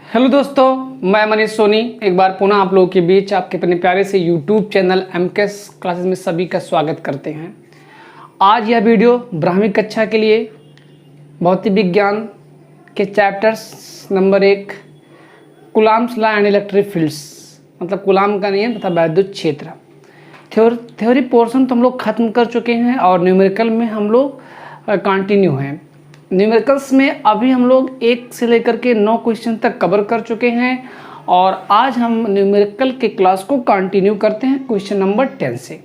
Hello दोस्तों, मैं मनीष सोनी एक बार पुनः आप लोगों के बीच आपके अपने प्यारे से यूट्यूब चैनल एमकेएस क्लासेस में सभी का स्वागत करते हैं। आज यह वीडियो ब्राह्मणी कक्षा के लिए भौतिक विज्ञान के chapters number 1 Coulomb's law and electric fields मतलब कूलॉम का नियम तथा वैद्युत क्षेत्र थ्योरी पोर्शन तो हम लोग ख़त्म कर चुके हैं और न्यूमेरिकल में हम लोग कंटिन्यू हैं। न्यूमेरिकल्स में अभी हम लोग 1 से लेकर के 9 क्वेश्चन तक कवर कर चुके हैं और आज हम न्यूमेरिकल के क्लास को कंटिन्यू करते हैं क्वेश्चन नंबर 10 से।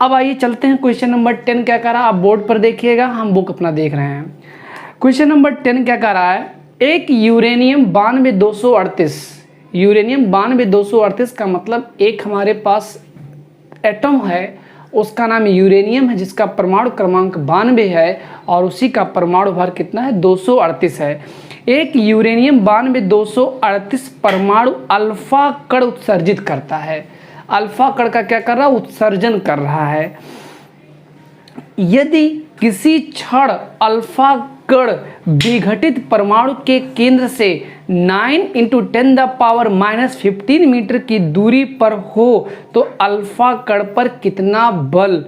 अब आइए चलते हैं क्वेश्चन नंबर 10 क्या कह रहा है, आप बोर्ड पर देखिएगा, हम बुक अपना देख रहे हैं। क्वेश्चन नंबर 10 क्या कह रहा है, एक यूरेनियम 92,238 का मतलब एक हमारे पास एटम है, उसका नाम यूरेनियम है जिसका परमाणु क्रमांक 92 है और उसी का परमाणु भार कितना है 238 है। एक यूरेनियम 92,238 परमाणु अल्फा कण उत्सर्जित करता है। अल्फा कण का क्या कर रहा है, उत्सर्जन कर रहा है। यदि किसी क्षण अल्फा कण विघटित परमाणु के केंद्र से 9 × 10⁻⁻15 मीटर की दूरी पर हो तो अल्फा कण पर कितना बल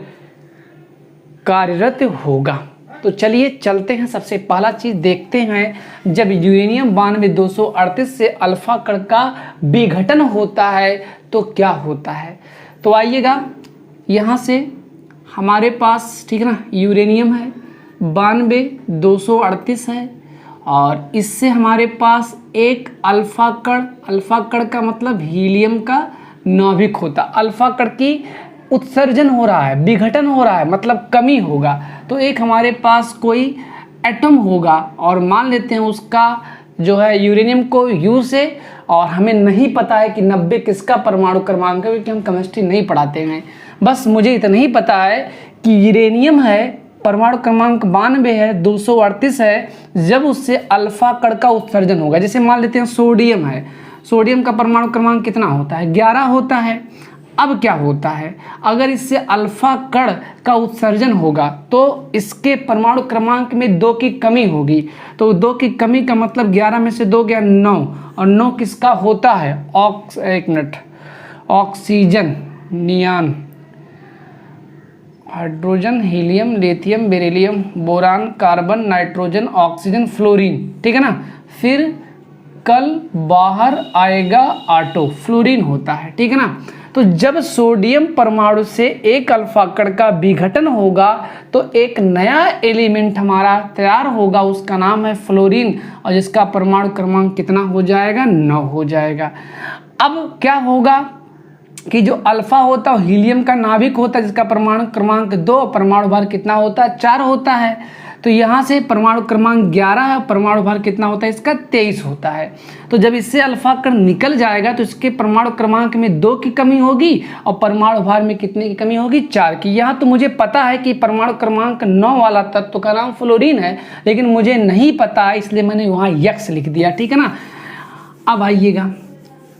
कार्यरत होगा। तो चलिए चलते हैं, सबसे पहला चीज देखते हैं, जब यूरेनियम 92,238 से अल्फा कण का विघटन होता है तो क्या होता है। तो आइएगा, यहाँ से हमारे पास ठीक है ना, यूरेनियम है 92,238 है और इससे हमारे पास एक अल्फा कण का मतलब हीलियम का नाभिक होता। अल्फा कण की उत्सर्जन हो रहा है, विघटन हो रहा है मतलब कमी होगा। तो एक हमारे पास कोई एटम होगा और मान लेते हैं उसका जो है यूरेनियम को यू से, और हमें नहीं पता है कि 90 किसका परमाणु क्रमांक है क्योंकि हम केमिस्ट्री नहीं पढ़ाते हैं। बस मुझे इतना ही पता है कि यूरेनियम है, परमाणु क्रमांक 92 है, 238 है। जब उससे अल्फा कण का उत्सर्जन होगा, जैसे मान लेते हैं सोडियम है, सोडियम का परमाणु क्रमांक कितना होता है 11 होता है। अब क्या होता है, अगर इससे अल्फा कण का उत्सर्जन होगा तो इसके परमाणु क्रमांक में 2 की कमी होगी। तो 2 की कमी का मतलब 11 में से 2 गया 9, और 9 किसका होता है, oxygen, neon, hydrogen, helium, lithium, beryllium, boron, carbon, nitrogen, oxygen, fluorine, ठीक है ना। फिर कल बाहर आएगा ऑटो, फ्लोरीन होता है, ठीक है ना। तो जब सोडियम परमाणु से एक अल्फा कण का विघटन होगा तो एक नया एलिमेंट हमारा तैयार होगा, उसका नाम है फ्लोरीन, और जिसका परमाणु क्रमांक कितना हो जाएगा 9 हो जाएगा। अब क्या होगा कि जो अल्फा होता है हीलियम का नाभिक होता है जिसका परमाणु क्रमांक 2, परमाणु भार कितना होता है 4 होता है। तो यहाँ से परमाणु क्रमांक 11 है, परमाणु भार कितना होता है इसका 23 होता है। तो जब इससे अल्फा कण निकल जाएगा तो इसके परमाणु क्रमांक में 2 की कमी होगी और परमाणु भार में कितने की कमी होगी 4 की। यहाँ तो मुझे पता है कि परमाणु क्रमांक 9 वाला तत्व का नाम फ्लोरीन है, लेकिन मुझे नहीं पता इसलिए मैंने वहाँ यक्स लिख दिया, ठीक है ना। अब आइएगा,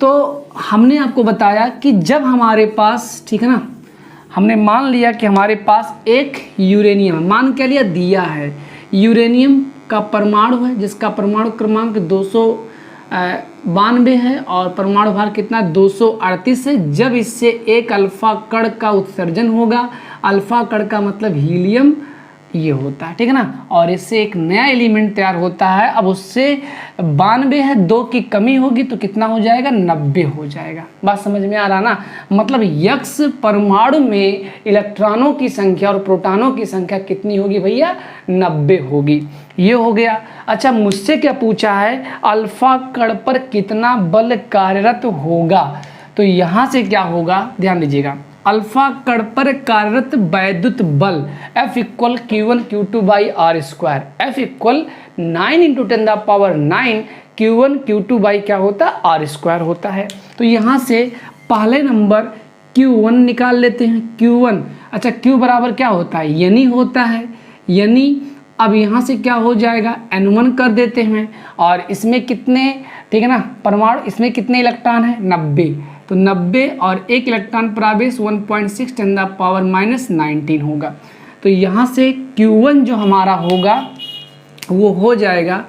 तो हमने आपको बताया कि जब हमारे पास ठीक है ना, हमने मान लिया कि हमारे पास एक यूरेनियम, मान क्या लिया, दिया है यूरेनियम का परमाणु है जिसका परमाणु क्रमांक 292 है और परमाणु भार कितना 238 है। जब इससे एक अल्फा कण का उत्सर्जन होगा, अल्फा कण का मतलब हीलियम ये होता है, ठीक है ना, और इससे एक नया एलिमेंट तैयार होता है। अब उससे 92 है, 2 की कमी होगी तो कितना हो जाएगा 90 हो जाएगा। बात समझ में आ रहा ना, मतलब यक्स परमाणु में इलेक्ट्रॉनों की संख्या और प्रोटॉनों की संख्या कितनी होगी भैया 90 होगी। ये हो गया। अच्छा, मुझसे क्या पूछा है, अल्फा कण पर कितना बल कार्यरत होगा। तो यहाँ से क्या होगा, ध्यान दीजिएगा, अल्फा कण पर कार्यरत वैद्युत बल F = Q1 Q2/r², F = 9 × 10⁻⁹ Q1 Q2 क्या होता है r² होता है। तो यहाँ से पहले नंबर Q1 निकाल लेते हैं, Q1। अच्छा, Q बराबर क्या होता है, यानी होता है, यानी अब यहाँ से क्या हो जाएगा N1 कर देते हैं, और इसमें कितने, ठीक है ना, परमाणु, इसमें कितने इलेक्ट्रॉन है 90, तो 90 और 1 इलेक्ट्रॉन प्रवेश 1.6 × 10⁻⁹ होगा। तो यहाँ से Q1 जो हमारा होगा वो हो जाएगा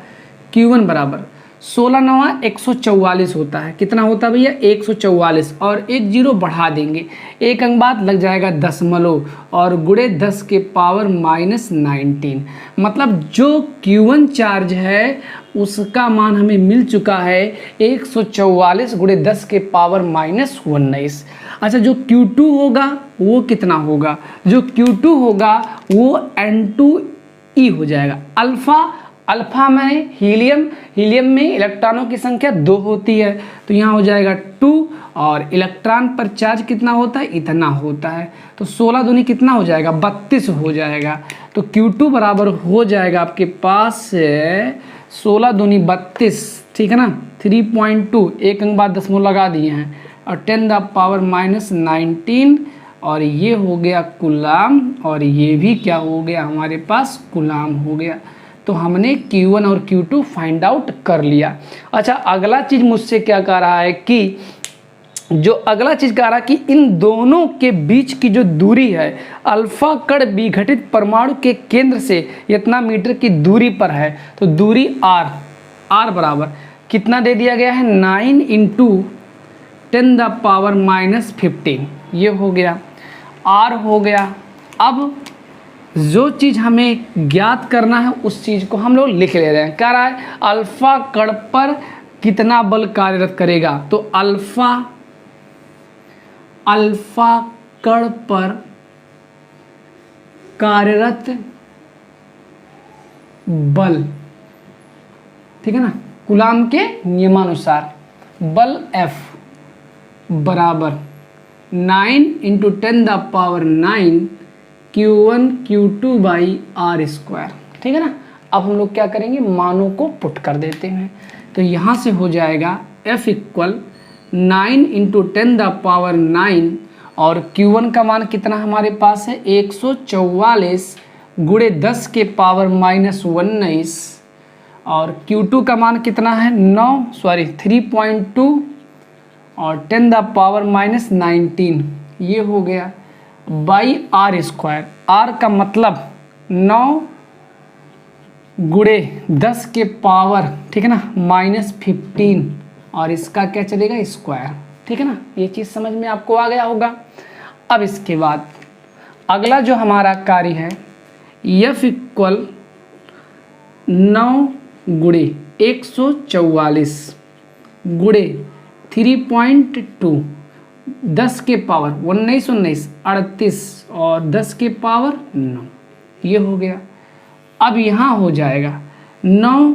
Q1 बराबर 16 नवा 144 होता है। कितना होता है भैया? 144, और एक जीरो बढ़ा देंगे, एक अंक बाद लग जाएगा दशमलव और गुणे 10 के पावर -19। मतलब जो Q1 चार्ज है उसका मान हमें मिल चुका है 144 गुणे 10 के पावर -19। अच्छा, जो Q2 होगा वो कितना होगा? जो Q2 होगा वो N2e हो जाएगा। अल्फा में हीलियम में इलेक्ट्रॉनों की संख्या 2 होती है, तो यहाँ हो जाएगा 2, और इलेक्ट्रॉन पर चार्ज कितना होता है? इतना होता है। तो 16 दूनी कितना हो जाएगा? 32 हो जाएगा। तो Q2 बराबर हो जाएगा आपके पास 16 दूनी 32, ठीक है ना, 3.2, एक अंक बाद दशमलव लगा दिए हैं, और 10 द पावर -19, और ये हो गया कूलाम, और ये भी क्या हो गया हमारे पास? कूलाम हो गया। तो हमने Q1 और Q2 फाइंड आउट कर लिया। अच्छा, अगला चीज़ मुझसे क्या कह रहा है कि अगला चीज़ कह रहा है कि इन दोनों के बीच की जो दूरी है, अल्फा कण विघटित परमाणु के केंद्र से इतना मीटर की दूरी पर है, तो दूरी R बराबर कितना दे दिया गया है? 9 × 10 द पावर -15, ये हो गया, R हो गया। अब जो चीज़ हमें ज्ञात करना है उस चीज़ को हम लोग लिख ले रहे हैं। कह रहा है अल्फा कण पर कितना बल कार्यरत करेगा, तो अल्फा कण पर कार्यरत बल, ठीक है ना, कूलाम के नियमानुसार बल F बराबर 9 × 10 the power 9 Q1 Q2 by R², ठीक है ना। अब हम लोग क्या करेंगे? मानों को पुट कर देते हैं। तो यहाँ से हो जाएगा F = 9 × 10 द पावर 9, और Q1 का मान कितना हमारे पास है? 144 गुणे 10 के पावर -19, और Q2 का मान कितना है? 3.2 और 10 द पावर -19, ये हो गया बाई R²। R का मतलब 9 गुणे 10 के पावर, ठीक है ना, -15, और इसका क्या चलेगा? स्क्वायर, ठीक है ना। ये चीज़ समझ में आपको आ गया होगा। अब इसके बाद अगला जो हमारा कार्य है, F = 9 गुणे 144 गुणे 3.2, 10 के पावर 19 38, और 10 के पावर 9, ये हो गया। अब यहाँ हो जाएगा 9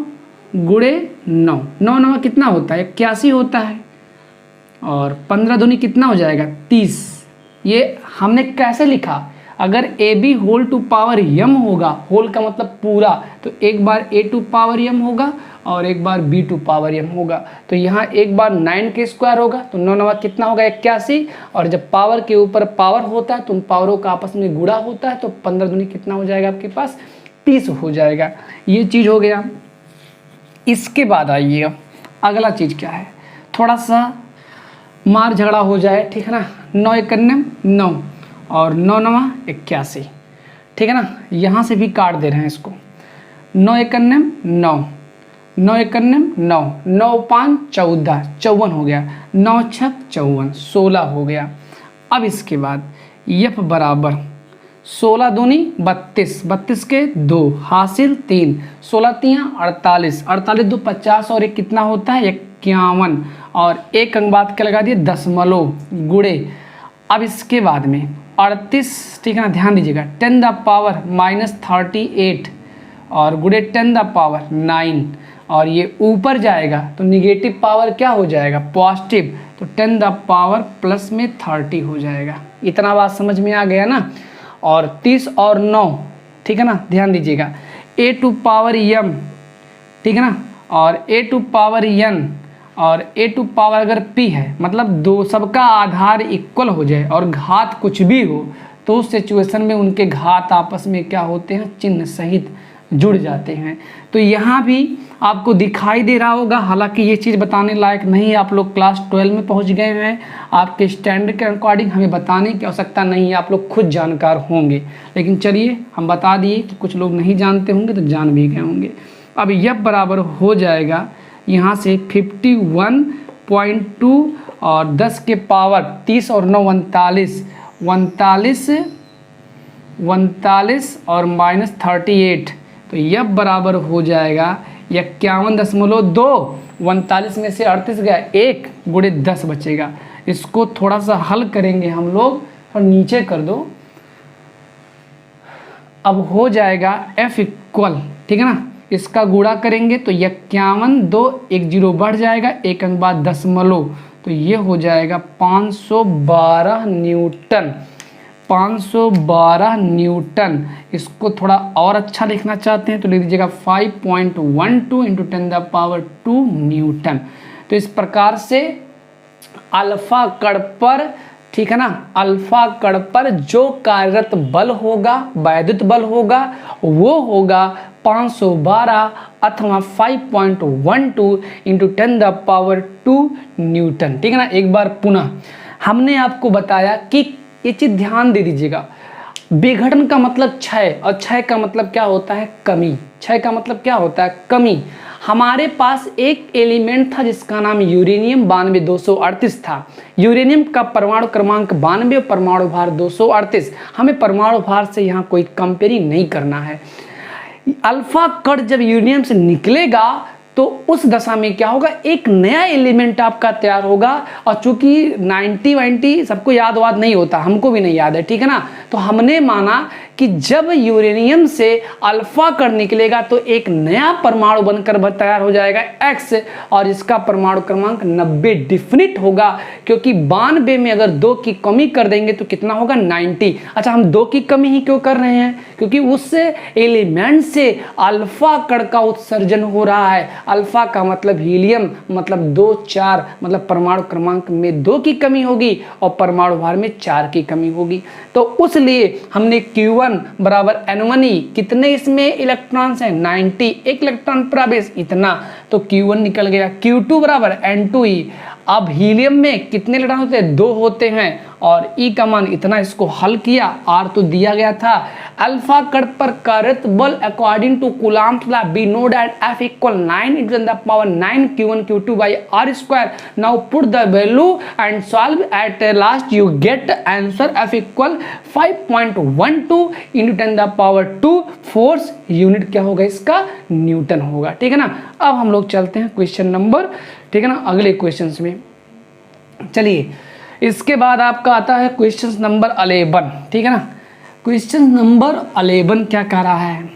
गुणे 9, 9 9 कितना होता है? 81 होता है, और 15 दूनी कितना हो जाएगा? 30। ये हमने कैसे लिखा? अगर AB whole to power m होगा, होल का मतलब पूरा, तो एक बार A टू पावर m होगा और एक बार B टू पावर m होगा। तो यहाँ एक बार 9 के स्क्वायर होगा, तो 9 9 कितना होगा? 81, और जब पावर के ऊपर पावर होता है तो उन पावरों का आपस में गुणा होता है, तो 15 दूनी कितना हो जाएगा आपके पास? 30 हो जाएगा। ये चीज़ हो गया। इसके बाद आइए अगला चीज़ क्या है, थोड़ा सा मार झगड़ा हो जाए, ठीक है ना। 9 × 1 = 9, और 9 9 81, ठीक है ना। यहाँ से भी काट दे रहे हैं इसको। 9 × 1 = 9, 9 × 1 = 9, 9 5 14, 54 हो गया, 9 6 54, 16 हो गया। अब इसके बाद F बराबर 16 दूनी 32, 32 के 2 हासिल 3, 16 3 48, 48 2 50, और एक कितना होता है? 51, और एक अंक बाद क्या लगा दिए? दशमलव गुणे। अब इसके बाद में 38, ठीक है ना, ध्यान दीजिएगा, 10 द पावर -38, और गुणे 10 द पावर 9, और ये ऊपर जाएगा तो निगेटिव पावर क्या हो जाएगा? पॉजिटिव, तो 10 द पावर +30 हो जाएगा। इतना बात समझ में आ गया ना। और 30 और 9, ठीक है ना, ध्यान दीजिएगा, A टू पावर m, ठीक है ना, और A टू पावर n, और A टू पावर अगर P है, मतलब दो सबका आधार इक्वल हो जाए और घात कुछ भी हो, तो उस सिचुएशन में उनके घात आपस में क्या होते हैं? चिन्ह सहित जुड़ जाते हैं। तो यहाँ भी आपको दिखाई दे रहा होगा, हालांकि ये चीज़ बताने लायक नहीं, आप लोग क्लास 12 में पहुँच गए हैं, आपके स्टैंडर्ड के अकॉर्डिंग हमें बताने की आवश्यकता नहीं है, आप लोग खुद जानकार होंगे। लेकिन चलिए हम बता दिए कि कुछ लोग नहीं जानते होंगे तो जान भी गए होंगे। अब F बराबर हो जाएगा यहाँ से 51.2 और 10 के पावर 30 और 9 39 और -38, तो यह बराबर हो जाएगा 51.2। 39 में से 38 गया, 1 गुणे 10 बचेगा। इसको थोड़ा सा हल करेंगे हम लोग और नीचे कर दो। अब हो जाएगा F इक्वल, ठीक है ना, इसका गुणा करेंगे तो 51, 2 1 0 बढ़ जाएगा, 1 अंक बाद दशमलव, तो ये हो जाएगा 512 न्यूटन। 512 न्यूटन। इसको थोड़ा और अच्छा लिखना चाहते हैं तो लिख दीजिएगा 5.12 इंटू 10⁻² न्यूटन। तो इस प्रकार से अल्फा कण पर, ठीक है ना, अल्फा कण पर जो कार्यरत बल होगा, वैद्युत बल होगा, वो होगा 512 अथवा 5.12 इंटू 10⁻² न्यूटन। ठीक है ना। एक बार पुनः हमने आपको बताया कि ये चीज ध्यान दे दीजिएगा, विघटन का मतलब क्षय और क्षय का मतलब क्या होता है, कमी। क्षय का मतलब क्या होता है, कमी। हमारे पास एक एलिमेंट था जिसका नाम यूरेनियम 92-238 था। यूरेनियम का परमाणु क्रमांक 92, परमाणु भार 238। हमें परमाणु भार से यहाँ कोई कंपेयरिंग नहीं करना है। अल्फा कण जब यूरेनियम से निकलेगा तो उस दशा में क्या होगा, एक नया एलिमेंट आपका तैयार होगा। और चूंकि 90 सबको याद वाद नहीं होता, हमको भी नहीं याद है, ठीक है ना। तो हमने माना कि जब यूरेनियम से अल्फा कण निकलेगा तो एक नया परमाणु बनकर तैयार हो जाएगा X, और इसका परमाणु क्रमांक 90 डिफिनिट होगा, क्योंकि 92 में अगर 2 की कमी कर देंगे तो कितना होगा, 90। अच्छा, हम 2 की कमी ही क्यों कर रहे हैं, क्योंकि उस एलिमेंट से अल्फा कण का उत्सर्जन हो रहा है। अल्फा का मतलब हीलियम, मतलब 2 4, मतलब परमाणु क्रमांक में 2 की कमी होगी और परमाणु भार में 4 की कमी होगी। तो उसलिए हमने Q1 बराबर N1E, कितने इसमें इलेक्ट्रॉन्स हैं, 90, एक इलेक्ट्रॉन प्रवेश इतना, तो Q1 निकल गया। Q2 बराबर N2E। अब हीलियम में कितने इलेक्ट्रॉन होते हैं, 2 होते हैं, और E का मान इतना। इसको हल किया, R तो दिया गया था। अल्फा कण पर कार्यरत बल according to Coulomb's law we know that F equal 9 into 10⁻9 Q1 Q2 by R square. Now put the value and solve. At last you get answer F equal 5.12 into 10⁻²। Force unit क्या होगा इसका, Newton होगा। ठीक है ना। अब हम लोग चलते हैं क्वेश्चन नंबर, ठीक है ना, अगले क्वेश्चंस में। चलिए, इसके बाद आपका आता है क्वेश्चन नंबर 11, ठीक है ना। क्वेश्चन नंबर 11 क्या कह रहा है,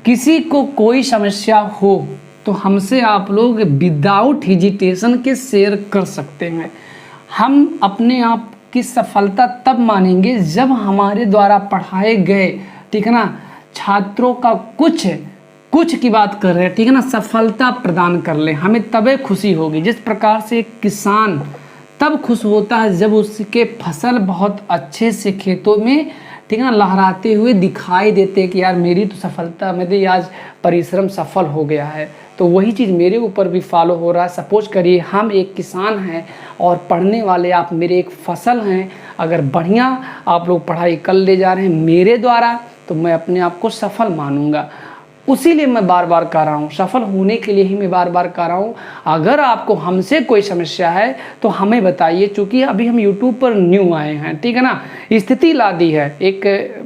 किसी को कोई समस्या हो तो हमसे आप लोग विदाउट हिजिटेशन के शेयर कर सकते हैं। हम अपने आप की सफलता तब मानेंगे जब हमारे द्वारा पढ़ाए गए, ठीक है ना, छात्रों का कुछ की बात कर रहे हैं, ठीक है ना, सफलता प्रदान कर ले, हमें तबे खुशी होगी। जिस प्रकार से किसान तब खुश होता है जब उसके फसल बहुत अच्छे से खेतों में, ठीक है ना, लहराते हुए दिखाई देते हैं कि यार मेरी तो सफलता, मेरे आज परिश्रम सफल हो गया है। तो वही चीज़ मेरे ऊपर भी फॉलो हो रहा है। सपोज करिए हम एक किसान हैं और पढ़ने वाले आप मेरे एक फसल हैं। अगर बढ़िया आप लोग पढ़ाई कर ले जा रहे हैं मेरे द्वारा, तो मैं अपने आप को सफल मानूंगा। उसीलिए मैं बार बार कह रहा हूँ, सफल होने के लिए ही मैं बार बार कह रहा हूँ। अगर आपको हमसे कोई समस्या है तो हमें बताइए, चूँकि अभी हम यूट्यूब पर न्यू आए हैं, ठीक है ना। स्थिति ला दी है, एक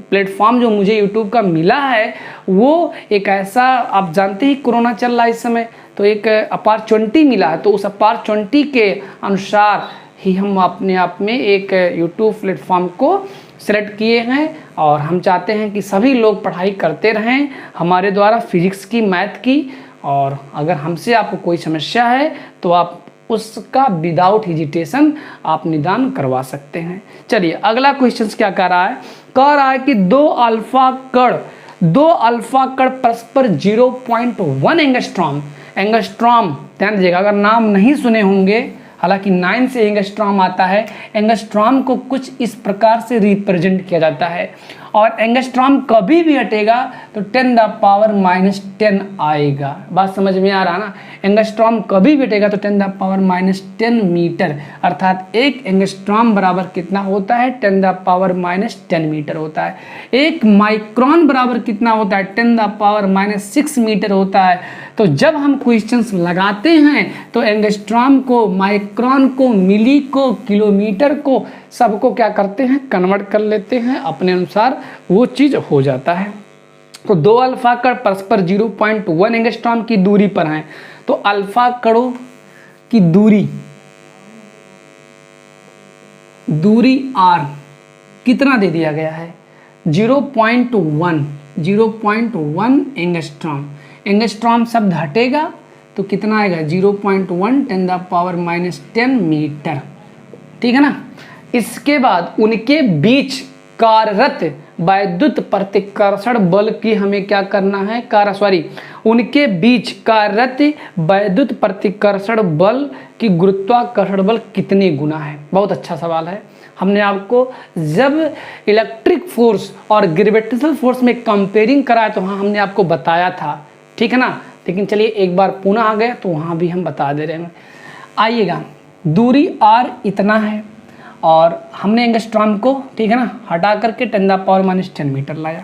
प्लेटफॉर्म जो मुझे यूट्यूब का मिला है वो एक ऐसा, आप जानते ही कोरोना चल रहा है इस समय, तो एक अपॉर्चुनिटी मिला है। तो उस अपॉर्चुनिटी के अनुसार ही हम अपने आप में एक यूट्यूब प्लेटफॉर्म को सेलेक्ट किए हैं, और हम चाहते हैं कि सभी लोग पढ़ाई करते रहें हमारे द्वारा, फिजिक्स की, मैथ की। और अगर हमसे आपको कोई समस्या है तो आप उसका विदाउट हिजिटेशन आप निदान करवा सकते हैं। चलिए, अगला क्वेश्चन क्या कह रहा है कि दो अल्फा कण परस्पर 0.1 एंगस्ट्रॉम, ध्यान दीजिएगा, अगर नाम नहीं सुने होंगे, हालांकि 9 से एंगस्ट्रॉम आता है। एंगस्ट्रॉम को कुछ इस प्रकार से रिप्रेजेंट किया जाता है, और एंगस्ट्रॉम कभी भी हटेगा तो 10 द पावर -10 आएगा। बात समझ में आ रहा ना। एंगस्ट्रॉम कभी घटेगा तो 10 द पावर -10 मीटर, अर्थात एक एंगस्ट्रॉम बराबर कितना होता है 10 द पावर -10 मीटर होता है। एक माइक्रोन बराबर कितना होता है 10 द पावर -6 मीटर होता है। तो जब हम क्वेश्चंस लगाते हैं तो एंगस्ट्रॉम को, माइक्रोन को, मिली को, किलोमीटर को, सबको क्या करते हैं कन्वर्ट कर लेते हैं, अपने अनुसार वो चीज़ हो जाता है। तो दो अल्फा कण परस्पर 0.1 एंगस्ट्रॉम की दूरी पर हैं, तो अल्फा कणों की दूरी r कितना दे दिया गया है 0.1 एंगस्ट्रॉम। एंगस्ट्रॉम शब्द हटेगा तो कितना आएगा 0.1 10 द पावर -10 मीटर, ठीक है ना। इसके बाद उनके बीच कार्यरत वैद्युत प्रतिकर्षण बल की हमें क्या करना है उनके बीच कार्यरत वैद्युत प्रतिकर्षण बल की गुरुत्वाकर्षण बल कितने गुना है। बहुत अच्छा सवाल है। हमने आपको जब इलेक्ट्रिक फोर्स और ग्रेविटेशनल फोर्स में कंपेयरिंग कराया तो हाँ हमने आपको बताया था, ठीक है ना। लेकिन चलिए एक बार पुनः आ गया तो वहाँ भी हम बता दे रहे हैं। आइएगा, दूरी r इतना है और हमने एंगस्ट्रॉम को, ठीक है ना, हटा करके 10 द पावर -10 मीटर लाया।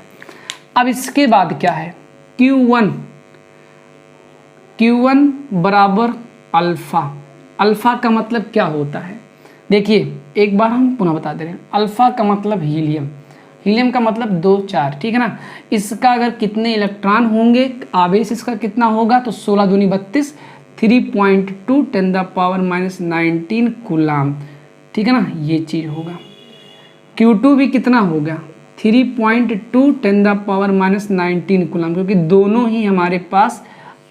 अब इसके बाद क्या है Q1 बराबर अल्फा। अल्फा का मतलब क्या होता है देखिए, एक बार हम पुनः बता दे रहे हैं। अल्फा का मतलब हीलियम, हीलियम का मतलब 2 4, ठीक है ना। इसका अगर कितने इलेक्ट्रॉन होंगे, आवेश इसका कितना होगा तो 16 दूनी 32, 3.2 10 द पावर -19 कूलाम, ठीक है ना, ये चीज़ होगा। Q2 भी कितना होगा 3.2 10 द पावर -19 कूलाम, क्योंकि दोनों ही हमारे पास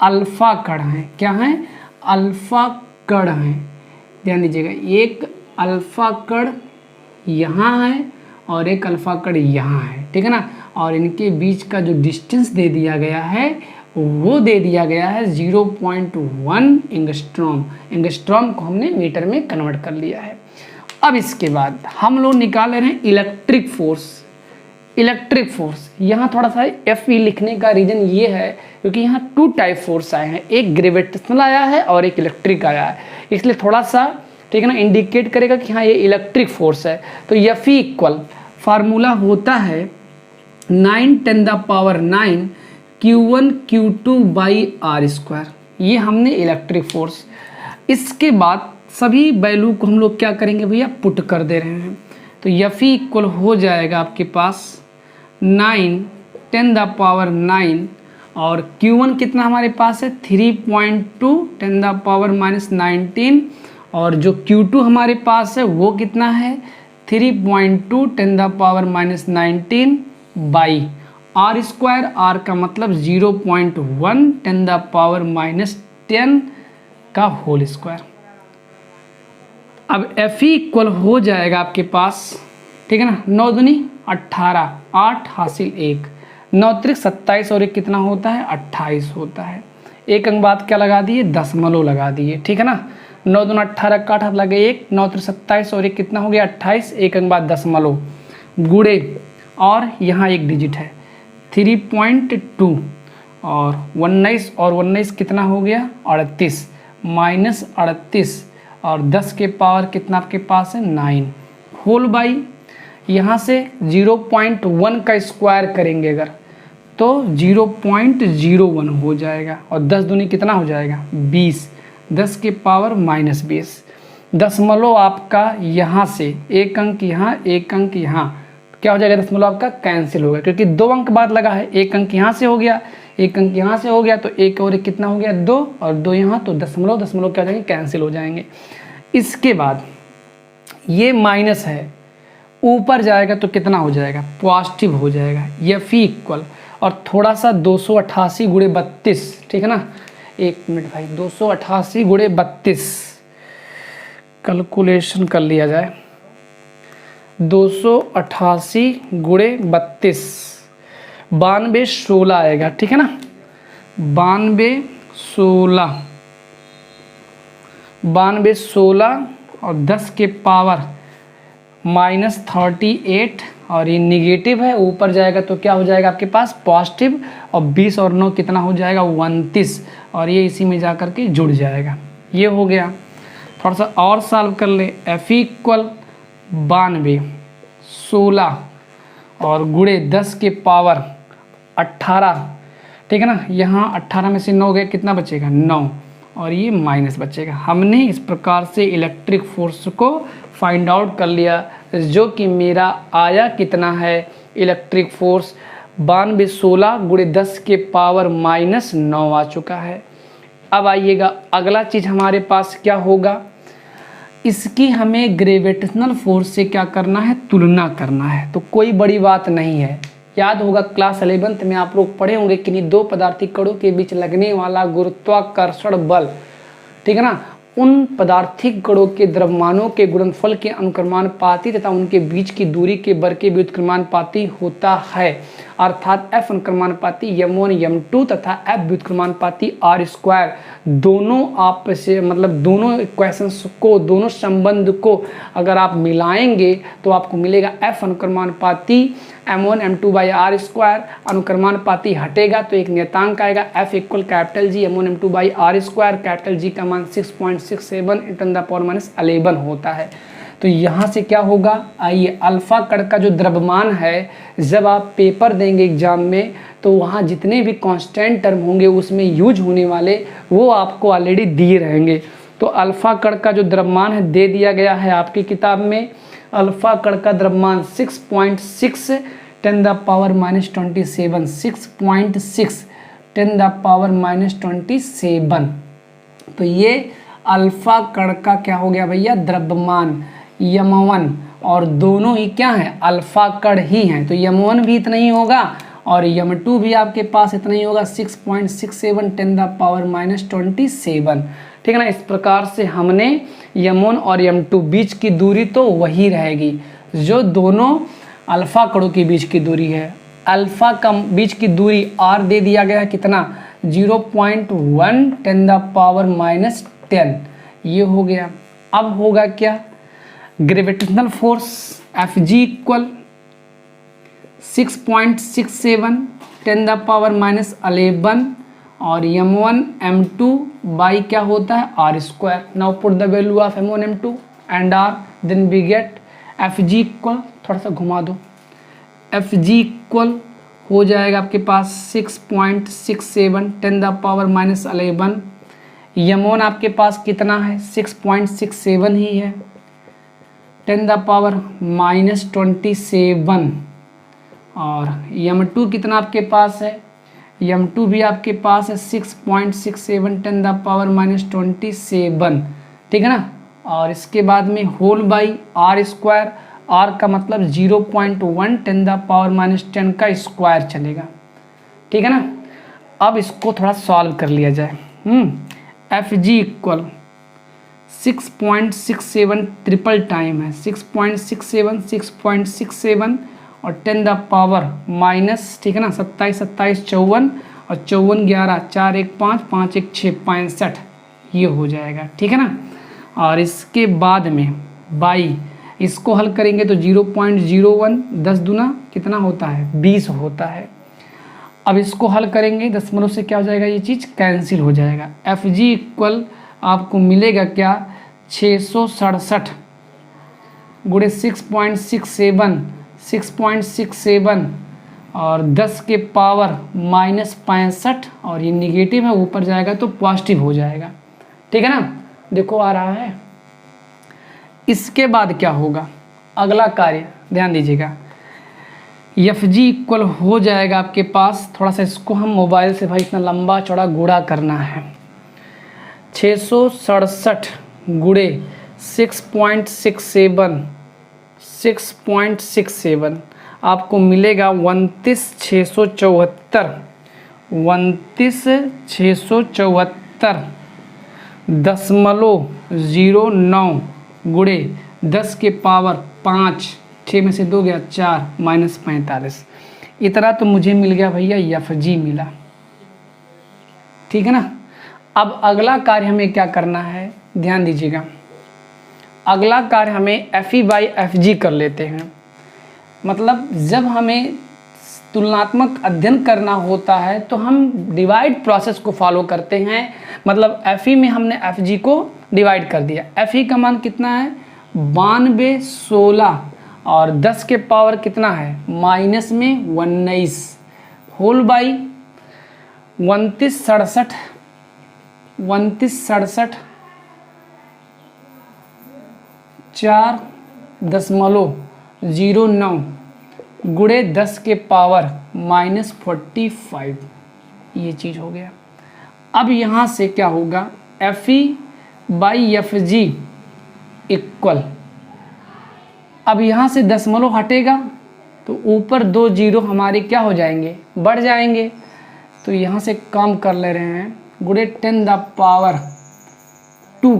अल्फा कण हैं। क्या हैं अल्फा कण हैं, ध्यान दीजिएगा। एक अल्फा कण यहाँ है और एक अल्फा कण यहाँ है, ठीक है ना। और इनके बीच का जो डिस्टेंस दे दिया गया है वो दे दिया गया है 0.1 एंगस्ट्रॉम। एंगस्ट्रॉम को हमने मीटर में कन्वर्ट कर लिया है। अब इसके बाद हम लोग निकाल रहे हैं इलेक्ट्रिक फोर्स। इलेक्ट्रिक फोर्स यहाँ थोड़ा सा Fe लिखने का रीज़न ये है क्योंकि यहाँ 2 टाइप फोर्स आए हैं, एक ग्रेविटेशनल आया है और एक इलेक्ट्रिक आया है, इसलिए थोड़ा सा, ठीक है ना, इंडिकेट करेगा कि हाँ ये इलेक्ट्रिक फोर्स है। तो Fe इक्वल फार्मूला होता है 9 10 the power 9 Q1 Q2 by r²। ये हमने इलेक्ट्रिक फोर्स। इसके बाद सभी वैल्यू को हम लोग क्या करेंगे भैया पुट कर दे रहे हैं। तो Fe इक्वल हो जाएगा आपके पास 9 10 द पावर 9 और Q1 कितना हमारे पास है 3.2 10 द पावर -19 और जो Q2 हमारे पास है वो कितना है 3.2 10 the power -19 by r²। r का मतलब 0.1 10 द पावर -10 का होल स्क्वायर। अब Fe इक्वल हो जाएगा आपके पास, ठीक है ना, 9 दूनी 18, 8 हासिल 1, 9 त्रिक 27 और 1 कितना होता है 28 होता है। एक अंक बाद क्या लगा दिए दशमलव लगा दिए, ठीक है ना। 9 दूना 18 का 8 लगे 1, 9 त्रिक 27 और 1 कितना हो गया 28, एक अंक बाद दशमलव गुड़े और यहाँ एक डिजिट है 3.2 और 19 और 19 कितना हो गया 38 -38 और 10 के पावर कितना आपके पास है 9 होल बाई यहाँ से 0.1 का स्क्वायर करेंगे अगर तो 0.01 हो जाएगा और 10 दूनी कितना हो जाएगा 20, 10 के पावर -20। दशमलव आपका यहाँ से एक अंक यहाँ एक अंक यहाँ क्या हो जाएगा दशमलव आपका कैंसिल होगा क्योंकि 2 अंक बाद लगा है, एक अंक यहाँ से हो गया एक अंक यहाँ से हो गया तो एक और एक कितना हो गया 2 और 2 यहाँ तो दशमलव दशमलव क्या हो जाएंगे कैंसिल हो जाएंगे। इसके बाद ये माइनस है ऊपर जाएगा तो कितना हो जाएगा पॉजिटिव हो जाएगा। Fe इक्वल और थोड़ा सा 288 गुणे 32, ठीक है ना, एक मिनट भाई 288 गुणे 32 कैलकुलेशन कर लिया जाए। 288 गुणे 32 92 16 आएगा, ठीक है ना, 92 16 और 10 के पावर -38 और ये निगेटिव है, ऊपर जाएगा तो क्या हो जाएगा आपके पास पॉजिटिव, और 20 और 9 कितना हो जाएगा 29, और ये इसी में जा कर के जुड़ जाएगा। ये हो गया। थोड़ा सा और सॉल्व कर ले। F इक्वल 92 16 और गुणे 10 के पावर 18, ठीक है ना। यहाँ 18 में से 9 गए, कितना बचेगा 9, और ये माइनस बचेगा। हमने इस प्रकार से इलेक्ट्रिक फोर्स को फाइंड आउट कर लिया, जो कि मेरा आया कितना है इलेक्ट्रिक फोर्स 92 16 गुणे 10 के पावर -9 आ चुका है। अब आइएगा अगला चीज़ हमारे पास क्या होगा, इसकी हमें ग्रेविटेशनल फोर्स से क्या करना है, तुलना करना है। तो कोई बड़ी बात नहीं है, याद होगा क्लास 11th में आप लोग पढ़े होंगे कि दो पदार्थिक कणों के बीच लगने वाला गुरुत्वाकर्षण बल, ठीक है ना, उन पदार्थिक कणों के द्रव्यमानों के गुणनफल के अनुक्रमानुपाती तथा उनके बीच की दूरी के वर्ग के व्युत्क्रमानुपाती होता है। अर्थात F अनुक्रमानुपाती m1 m2 तथा F व्युत्क्रमानुपाती r², दोनों आपस से मतलब दोनों इक्वेशंस को, दोनों संबंध को अगर आप मिलाएंगे तो आपको मिलेगा F अनुक्रमानुपाती m1 m2 by r²। अनुक्रमानुपाती हटेगा तो एक नियतांक आएगा F equal capital G m1 m2 by r²। Capital G का मान 6.67 × 10⁻11 होता है। तो यहाँ से क्या होगा, आइए अल्फा कण का जो द्रव्यमान है, जब आप पेपर देंगे एग्जाम में तो वहाँ जितने भी कांस्टेंट टर्म होंगे उसमें यूज होने वाले वो आपको ऑलरेडी दिए रहेंगे। तो अल्फा कण का जो द्रव्यमान है दे दिया गया है आपकी किताब में। अल्फा कण का द्रव्यमान 6.6 × 10⁻27, 6.6 × 10⁻27। तो ये अल्फा कण का क्या हो गया भैया, द्रव्यमान m1, और दोनों ही क्या हैं, अल्फा कण ही हैं। तो m1 भी इतना ही होगा और m2 भी आपके पास इतना ही होगा, 6.67 × 10⁻27, ठीक है ना। इस प्रकार से हमने m1 और m2 बीच की दूरी तो वही रहेगी जो दोनों अल्फा कणों के बीच की दूरी है। अल्फा का बीच की दूरी r दे दिया गया है कितना, 0.1 × 10⁻10, ये हो गया। अब होगा क्या, ग्रेविटेशनल फोर्स Fg इक्वल 6.67 10⁻11 और m1 m2 बाई क्या होता है r²। Now put the value of m1 m2 and r, then we get Fg equal, थोड़ा सा घुमा दो, Fg इक्वल हो जाएगा आपके पास 6.67 10⁻11। m1 आपके पास कितना है, 6.67 ही है, 10⁻27, और m2 कितना आपके पास है, m2 भी आपके पास है 6.67 10⁻27, ठीक है ना। और इसके बाद में होल बाई r², r का मतलब 0.1 10⁻10 का स्क्वायर चलेगा, ठीक है ना। अब इसको थोड़ा सॉल्व कर लिया जाए। Fg इक्वल 6.67 ट्रिपल टाइम है, 6.67 6.67 और 10⁻, ठीक है ना, 27 27 54 और 54 11 4 1 5 5 1 6 65, ये हो जाएगा, ठीक है ना। और इसके बाद में बाई इसको हल करेंगे तो 0.01, 10 दूना कितना होता है 20 होता है। अब इसको हल करेंगे, दशमलव से क्या हो जाएगा, ये चीज़ कैंसिल हो जाएगा। Fg इक्वल आपको मिलेगा क्या, 667 गुणे 6.67 और 10 के पावर -65, और ये निगेटिव है, ऊपर जाएगा तो पॉजिटिव हो जाएगा, ठीक है ना। देखो आ रहा है। इसके बाद क्या होगा, अगला कार्य ध्यान दीजिएगा, Fg इक्वल हो जाएगा आपके पास, थोड़ा सा इसको हम मोबाइल से भाई इतना लंबा चौड़ा गुणा करना है, 667 गुणे 6.67 आपको मिलेगा 29,674.09 गुणे 10 के पावर 5, 6 में से 2 गया 4 -45, इतना तो मुझे मिल गया भैया, Fg मिला, ठीक है ना। अब अगला कार्य हमें क्या करना है, ध्यान दीजिएगा, अगला कार्य हमें Fe/Fg कर लेते हैं। मतलब जब हमें तुलनात्मक अध्ययन करना होता है तो हम डिवाइड प्रोसेस को फॉलो करते हैं। मतलब एफ में हमने एफ जी को डिवाइड कर दिया। एफ का मान कितना है 92 16 और 10 के पावर कितना है माइनस में 19 होल बाई 29 67 4.09 गुणे 10 के पावर -45 ये चीज़ हो गया। अब यहाँ से क्या होगा F E by F G equal, अब यहाँ से दशमलव हटेगा तो ऊपर 2 जीरो हमारे क्या हो जाएंगे बढ़ जाएंगे, तो यहाँ से कम कर ले रहे हैं गुणे 10⁻²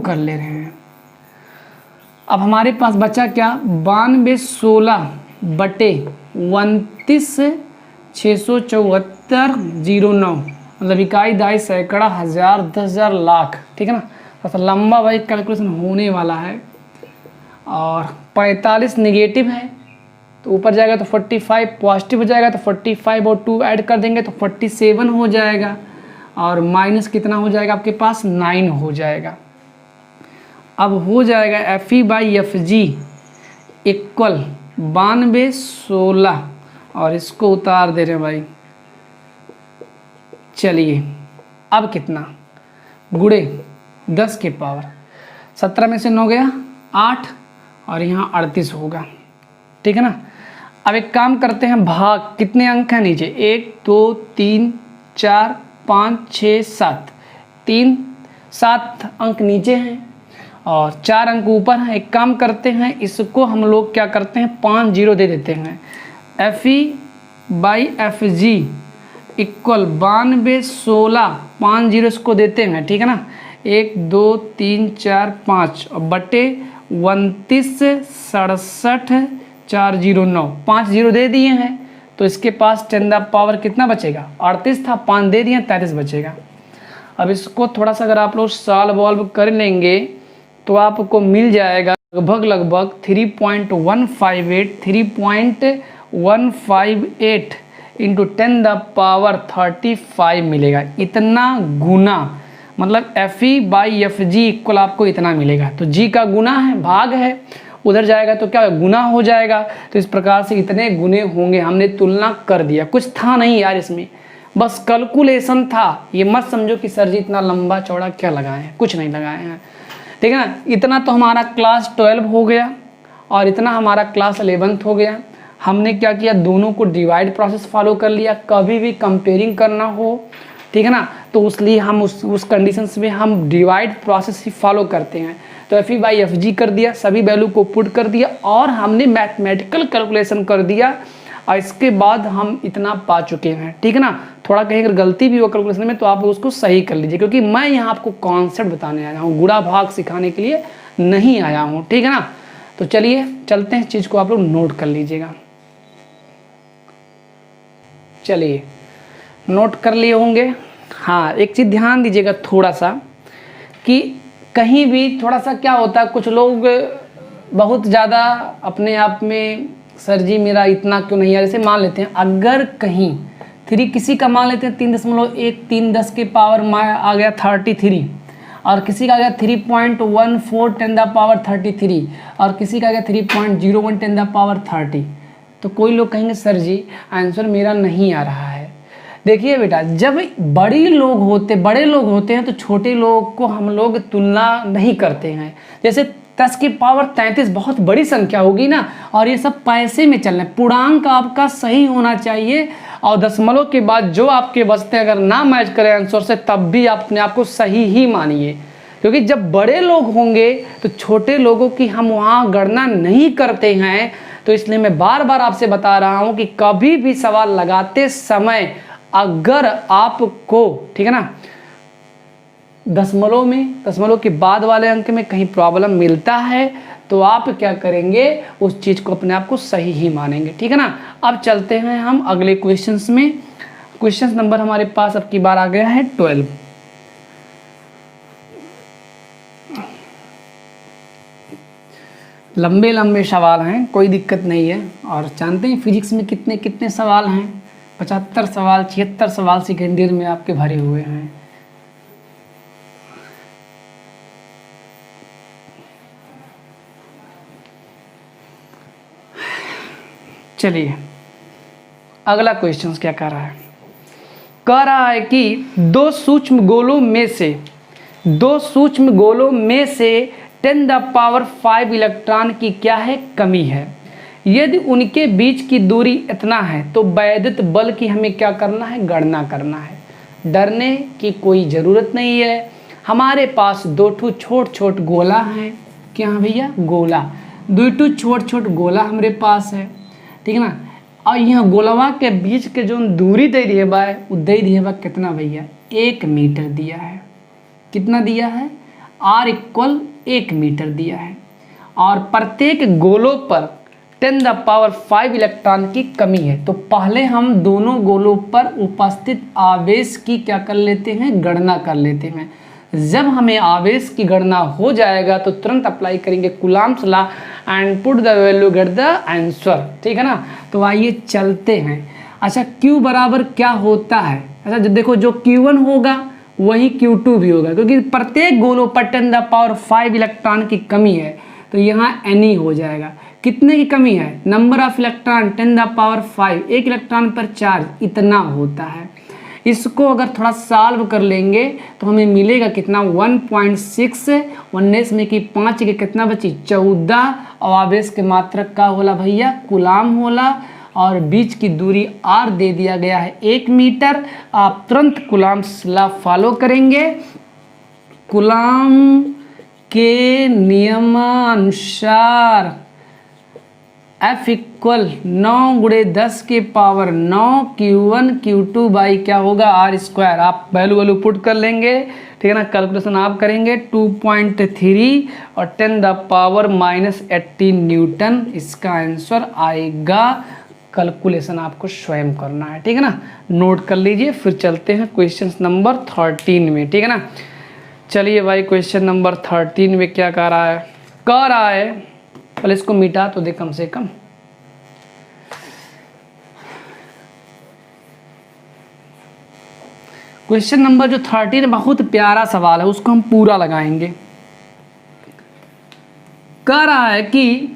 कर ले रहे हैं। अब हमारे पास बचा क्या 92 16 बटे 29 674 09 मतलब इकाई दाई सैकड़ा हज़ार 10,000 लाख, ठीक है ना। थोड़ा लंबा भाई कैलकुलेशन होने वाला है। और 45 निगेटिव है तो ऊपर जाएगा तो 45, पॉजिटिव हो जाएगा तो 45 और 2 ऐड कर देंगे तो 47 हो जाएगा, और माइनस कितना हो जाएगा आपके पास 9 हो जाएगा। अब हो जाएगा F E by F G equal 92 16 और इसको उतार दे रहे हैं भाई। चलिए अब कितना गुणे 10 के पावर 17 में से 9 गया 8 और यहाँ 38 होगा, ठीक है ना। अब एक काम करते हैं भाग, कितने अंक हैं नीचे 1 2 3 4 5 6 7 7 अंक नीचे हैं और 4 अंक ऊपर हैं। एक काम करते हैं इसको हम लोग क्या करते हैं 5 जीरो दे देते हैं। F E by F G equal 92 16 5 zero इसको देते हैं, ठीक है ना। 1 2 3 4 5 और बटे 29 67 409 5 जीरो दे दिए हैं तो इसके पास 10⁻⁴ कितना बचेगा 38 था, 5 दे दिए 33 बचेगा। अब इसको थोड़ा सा अगर आप लोग सॉल्व कर लेंगे तो आपको मिल जाएगा लगभग 3.158 इंटू 10⁻35 मिलेगा। इतना गुना मतलब F E by F G equal आपको इतना मिलेगा। तो जी का गुना है भाग है, उधर जाएगा तो क्या गुना हो जाएगा। तो इस प्रकार से इतने गुने होंगे, हमने तुलना कर दिया। कुछ था नहीं यार इसमें, बस कैलकुलेशन था। ये मत समझो कि सर जी इतना लंबा चौड़ा क्या लगाए हैं, कुछ नहीं लगाए हैं, ठीक है ना। इतना तो हमारा क्लास 12 हो गया और इतना हमारा क्लास 11th हो गया। हमने क्या किया दोनों को डिवाइड प्रोसेस फॉलो कर लिया। कभी भी कंपेयरिंग करना हो, ठीक है ना, तो उसलिए हम उस कंडीशंस में हम डिवाइड प्रोसेस ही फॉलो करते हैं। तो F E by F G कर दिया, सभी वैल्यू को पुट कर दिया और हमने मैथमेटिकल कैलकुलेशन कर दिया और इसके बाद हम इतना पा चुके हैं, ठीक है ना। थोड़ा कहीं अगर गलती भी हो कैलकुलेशन में तो आप उसको सही कर लीजिए, क्योंकि मैं यहाँ आपको कॉन्सेप्ट बताने आया हूँ, गुणा भाग सिखाने के लिए नहीं आया हूँ, ठीक है ना। तो चलिए चलते हैं, चीज़ को आप लोग नोट कर लीजिएगा। चलिए नोट कर लिए होंगे। हाँ एक चीज़ ध्यान दीजिएगा थोड़ा सा कि कहीं भी थोड़ा सा क्या होता है, कुछ लोग बहुत ज़्यादा अपने आप में सर जी मेरा इतना क्यों नहीं है। जैसे मान लेते हैं अगर कहीं 3 किसी का मान लेते हैं 3.13 10 के पावर आ गया 33 और किसी का आ गया 3.14 10⁻33 और किसी का आ गया 3.01 10⁻30, तो कोई लोग कहेंगे सर जी आंसर मेरा नहीं आ रहा है। देखिए बेटा जब बड़े लोग होते हैं तो छोटे लोग को हम लोग तुलना नहीं करते हैं। जैसे 10 की पावर 33 बहुत बड़ी संख्या होगी ना, और ये सब पैसे में चलना है, पूर्णांक आपका सही होना चाहिए और दशमलव के बाद जो आपके बचते हैं अगर ना मैच करें आंसर से तब भी आप अपने आप को सही ही मानिए, क्योंकि जब बड़े लोग होंगे तो छोटे लोगों की हम वहाँ गणना नहीं करते हैं। तो इसलिए मैं बार बार आपसे बता रहा हूँ कि कभी भी सवाल लगाते समय अगर आपको, ठीक है ना, दशमलव के बाद वाले अंक में कहीं प्रॉब्लम मिलता है तो आप क्या करेंगे उस चीज़ को अपने आप को सही ही मानेंगे, ठीक है ना। अब चलते हैं हम अगले क्वेश्चंस में। क्वेश्चन नंबर हमारे पास अब की बार आ गया है 12। लंबे लंबे सवाल हैं, कोई दिक्कत नहीं है। और जानते हैं फिजिक्स में कितने कितने सवाल हैं? 75 सवाल, 76 सवाल सेकेंड ईयर में आपके भरे हुए हैं। चलिए अगला क्वेश्चन क्या कह रहा है? कह रहा है कि दो सूक्ष्म गोलों में से 10⁵ इलेक्ट्रॉन की क्या है? कमी है। यदि उनके बीच की दूरी इतना है तो वैद्युत बल की हमें क्या करना है? गणना करना है। डरने की कोई ज़रूरत नहीं है। हमारे पास दो ठो छोट गोला हैं। क्या भैया? गोला, दो ठो छोट गोला हमारे पास है, ठीक है ना। और यह गोलवा के बीच के जो दूरी दे दिए बा, वो दे दिए बा कितना भैया? 1 मीटर दिया है। कितना दिया है? R = 1 मीटर दिया है। और प्रत्येक गोलों पर 10⁵ इलेक्ट्रॉन की कमी है। तो पहले हम दोनों गोलों पर उपस्थित आवेश की क्या कर लेते हैं? गणना कर लेते हैं। जब हमें आवेश की गणना हो जाएगा तो तुरंत अप्लाई करेंगे Coulomb's law and put the value, get the answer, ठीक है ना। तो आइए चलते हैं। अच्छा, Q बराबर क्या होता है? अच्छा देखो, जो Q1 होगा वही Q2 भी होगा, क्योंकि प्रत्येक गोलों पर 10⁵ इलेक्ट्रॉन की कमी है। तो यहाँ Ne हो जाएगा। कितने की कमी है? नंबर ऑफ इलेक्ट्रॉन 10⁵, एक इलेक्ट्रॉन पर चार्ज इतना होता है। इसको अगर थोड़ा सॉल्व कर लेंगे तो हमें मिलेगा कितना? 1.6। 19 में की 5 के कितना बची? 14। और आवेश के मात्रक का होला भैया? कूलम्ब होला। और बीच की दूरी R दे दिया गया है 1 मीटर। आप तुरंत कूलम्ब्स लॉ फॉलो करेंगे। कूलम्ब के नियमानुसार F = 9 × 10⁹ Q1 Q2 बाई क्या होगा? R²। आप वैल्यू पुट कर लेंगे, ठीक है ना। कैलकुलेशन आप करेंगे 2.3 और 10⁻⁻18 न्यूटन इसका आंसर आएगा। कैलकुलेशन आपको स्वयं करना है, ठीक है ना। नोट कर लीजिए। फिर चलते हैं क्वेश्चन नंबर 13 में, ठीक है ना। चलिए भाई, क्वेश्चन नंबर 13 में क्या कह रहा है? कह रहा है, पहले इसको मिटा तो दे कम से कम। क्वेश्चन नंबर जो 13 बहुत प्यारा सवाल है, उसको हम पूरा लगाएंगे। कह रहा है कि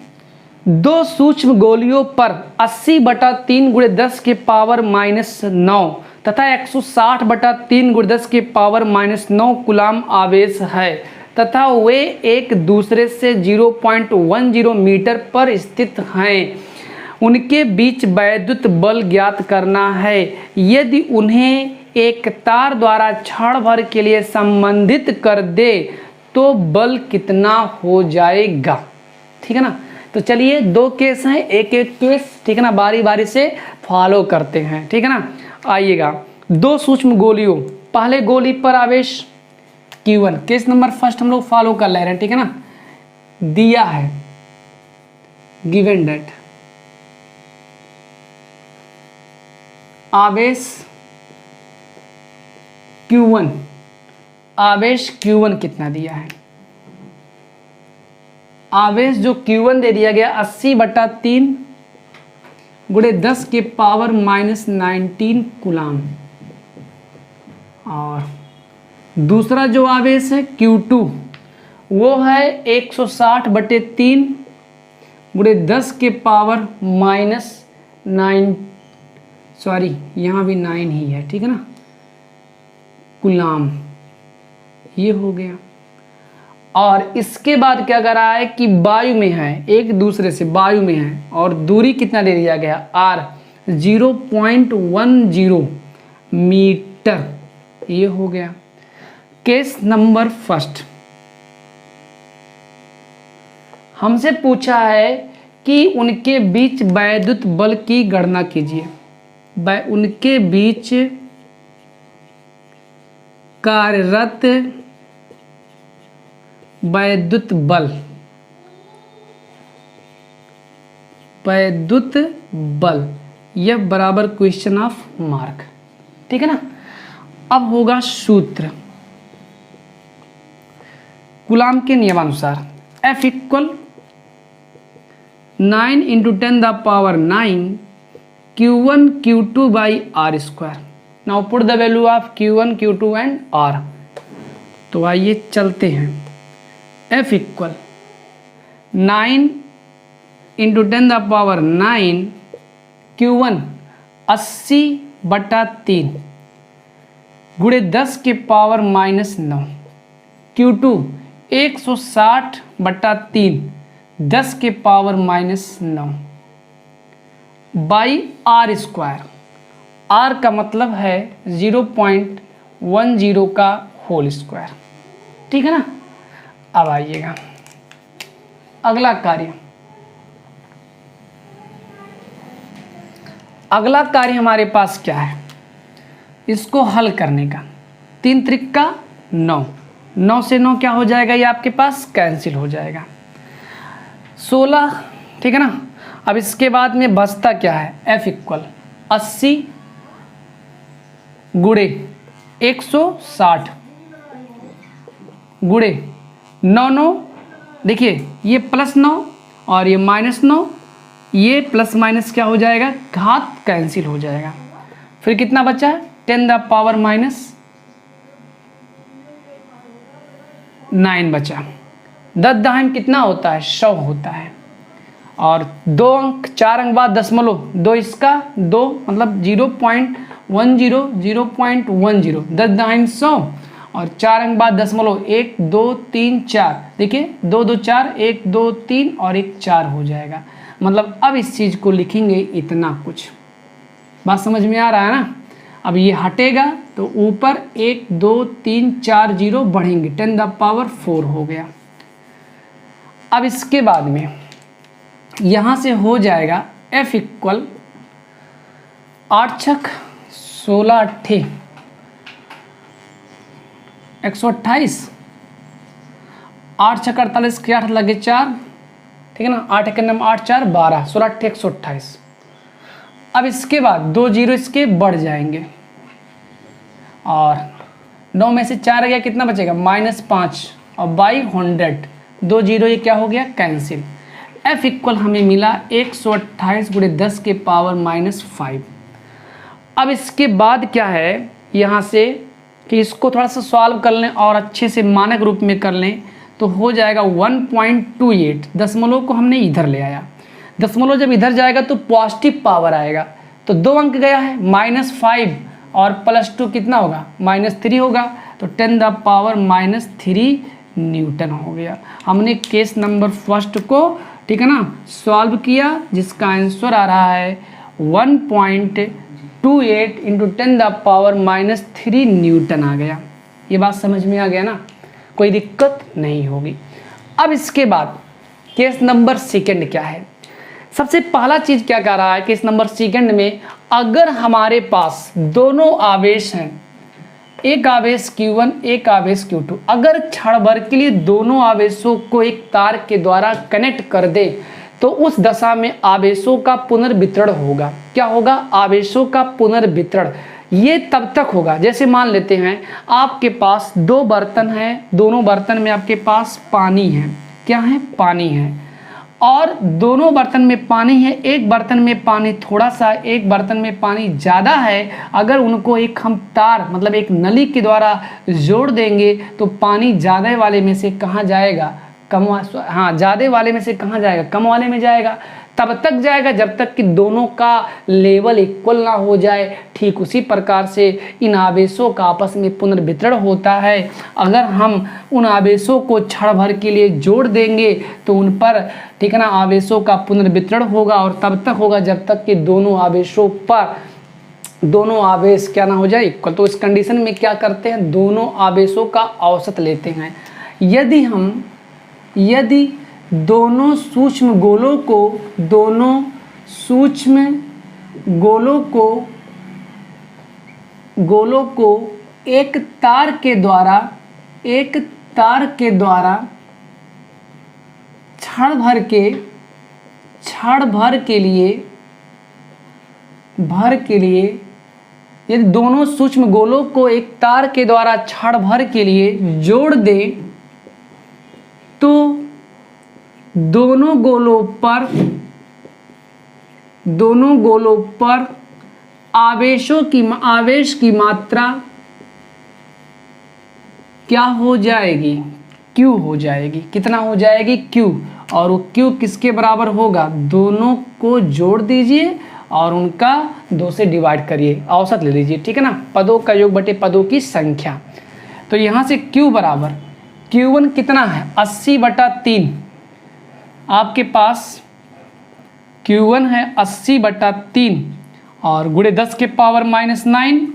दो सूक्ष्म गोलियों पर 80/3 × 10⁻⁻9 तथा 160/3 × 10⁻⁻9 कूलम्ब आवेश है तथा वे एक दूसरे से 0.10 मीटर पर स्थित हैं। उनके बीच वैद्युत बल ज्ञात करना है। यदि उन्हें एक तार द्वारा क्षण भर के लिए संबंधित कर दे तो बल कितना हो जाएगा? ठीक है ना। तो चलिए, दो केस हैं, एक एक केस, ठीक है ना, बारी बारी से फॉलो करते हैं, ठीक है ना। आइएगा, दो सूक्ष्म गोलियों, पहले गोली पर आवेश Q1, केस नंबर फर्स्ट हम लोग फॉलो कर ले रहे हैं, ठीक है ना। दिया है गिवन डेट, आवेश Q1, आवेश Q1 कितना दिया है? आवेश जो Q1 दे दिया गया 80/3 × 10⁻⁻19 कूलम्ब। और दूसरा जो आवेश है Q2 वो है 160/3 × 10⁻⁻9, सॉरी यहाँ भी 9 ही है, ठीक है ना, कूलम्ब। ये हो गया। और इसके बाद क्या कर रहा है कि वायु में है, एक दूसरे से वायु में है, और दूरी कितना दे दिया गया? R 0.10 metre. ये हो गया केस नंबर फर्स्ट। हमसे पूछा है कि उनके बीच वैद्युत बल की गणना कीजिए। उनके बीच कार्यरत वैद्युत बल, यह बराबर क्वेश्चन ऑफ मार्क, ठीक है ना। अब होगा सूत्र कूलम्ब के नियमानुसार F = 9 into 10 the power 9 Q1 Q2 by R square. Now put the value of Q1 Q2 and R। तो आइए चलते हैं। F equal 9 into 10 the power 9 Q1 80/3 गुणे 10 के पावर -9 Q2 160/3 10 के power -9 by R square. R का मतलब है 0.10 का होल स्क्वायर। ठीक है ना। अब आइएगा अगला कार्य। अगला कार्य हमारे पास क्या है, इसको हल करने का। 3 त्रिक 9, 9 से 9 क्या हो जाएगा, ये आपके पास कैंसिल हो जाएगा। 16, ठीक है ना। अब इसके बाद में बचता क्या है, F इक्वल 80 गुणे 160 गुणे 9, देखिए ये +9 और ये -9, ये प्लस माइनस क्या हो जाएगा, घात कैंसिल हो जाएगा। फिर कितना बचा है, 10 द पावर -9 बचा। 10 दहाई कितना होता है, 100 होता है। और 2 अंक 4 अंक बाद दशमलव 2 इसका 2 मतलब 0.10 0.10 10 दहाई 100 और 4 अंक बाद दशमलव 1 2 3 4, देखिए 2 2 4 1 2 3 और 1 4 हो जाएगा। मतलब अब इस चीज़ को लिखेंगे इतना कुछ। बात समझ में आ रहा है ना। अब ये हटेगा तो ऊपर 1 2 3 4 0 बढ़ेंगे, 10 द पावर 4 हो गया। अब इसके बाद में यहाँ से हो जाएगा F इक्वल 8 छक 16 अट्ठे 128, 8 छक 48 के 8 लगे 4, ठीक है ना। 8 एक 8 4 12 16 अट्ठे 128। अब इसके बाद 2 0 इसके बढ़ जाएंगे और 9 में से 4 गया, कितना बचेगा -5 और बाई 100 2 0 ये क्या हो गया, कैंसिल। F इक्वल हमें मिला 128 गुणे 10 के पावर -5। अब इसके बाद क्या है यहाँ से कि इसको थोड़ा सा सॉल्व कर लें और अच्छे से मानक रूप में कर लें तो हो जाएगा 1.28। दशमलव को हमने इधर ले आया, दशमलव जब इधर जाएगा तो पॉजिटिव पावर आएगा। तो 2 अंक गया है, -5 और +2 कितना होगा, -3 होगा। तो 10 द पावर -3 न्यूटन हो गया। हमने केस नंबर फर्स्ट को, ठीक है ना, सॉल्व किया, जिसका आंसर आ रहा है 1.28 इंटू 10 द पावर -3 न्यूटन आ गया। ये बात समझ में आ गया ना, कोई दिक्कत नहीं होगी। अब इसके बाद केस नंबर सेकंड क्या है, सबसे पहला चीज़ क्या कह रहा है, केस नंबर सेकंड में अगर हमारे पास दोनों आवेश हैं, एक आवेश Q1 एक आवेश Q2, अगर क्षण भर के लिए दोनों आवेशों को एक तार के द्वारा कनेक्ट कर दे तो उस दशा में आवेशों का पुनर्वितरण होगा। क्या होगा, आवेशों का पुनर्वितरण। ये तब तक होगा जैसे मान लेते हैं आपके पास 2 बर्तन हैं, दोनों बर्तन में आपके पास पानी है, क्या है, पानी है, और दोनों बर्तन में पानी है, एक बर्तन में पानी थोड़ा सा, एक बर्तन में पानी ज़्यादा है। अगर उनको एक हम तार मतलब एक नली के द्वारा जोड़ देंगे तो पानी ज़्यादा वाले में से कहाँ जाएगा, ज़्यादा वाले में से कहाँ जाएगा, कम वाले में जाएगा। तब तक जाएगा जब तक कि दोनों का लेवल इक्वल ना हो जाए। ठीक उसी प्रकार से इन आवेशों का आपस में पुनर्वितरण होता है। अगर हम उन आवेशों को क्षण भर के लिए जोड़ देंगे तो उन पर, ठीक है ना, आवेशों का पुनर्वितरण होगा और तब तक होगा जब तक कि दोनों आवेशों पर दोनों आवेश क्या ना हो जाए इक्वल। तो इस कंडीशन में क्या करते हैं, दोनों आवेशों का औसत लेते हैं। यदि दोनों सूक्ष्म गोलों को एक तार के द्वारा क्षण भर के लिए यदि दोनों सूक्ष्म गोलों को एक तार के द्वारा क्षण भर के लिए जोड़ दें तो दोनों गोलों पर दोनों गोलों पर आवेश की मात्रा क्या हो जाएगी, Q हो जाएगी। कितना हो जाएगी, Q। और वो Q किसके बराबर होगा, दोनों को जोड़ दीजिए और उनका 2 से डिवाइड करिए, औसत ले लीजिए, ठीक है ना, पदों का योग बटे पदों की संख्या। तो यहाँ से Q बराबर Q1 कितना है 80/3, आपके पास Q1 है 80/3 और गुणे 10 के पावर -9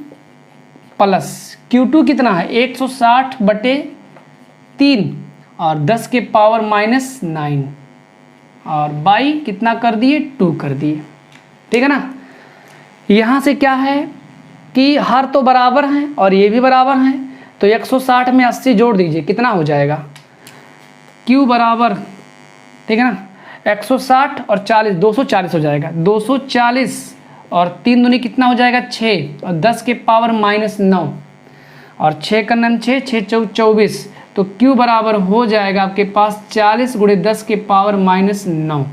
प्लस Q2 कितना है 160/3 और 10 के पावर -9 और बाई कितना कर दिए 2 कर दिए, ठीक है ना। यहाँ से क्या है कि हर तो बराबर हैं और ये भी बराबर हैं, तो 160 में 80 जोड़ दीजिए, कितना हो जाएगा Q बराबर, ठीक है ना, 160 और 40 240 हो जाएगा, 240 और 3 दूनी कितना हो जाएगा 6 और 10 के पावर -9 और 6 का 9 6 6 4 24, तो Q बराबर हो जाएगा आपके पास 40 गुणे 10 के पावर -9।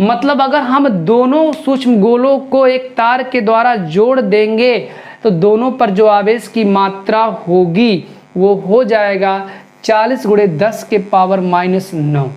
मतलब अगर हम दोनों सूक्ष्म गोलों को एक तार के द्वारा जोड़ देंगे तो दोनों पर जो आवेश की मात्रा होगी वो हो जाएगा 40 गुणे 10 के पावर -9।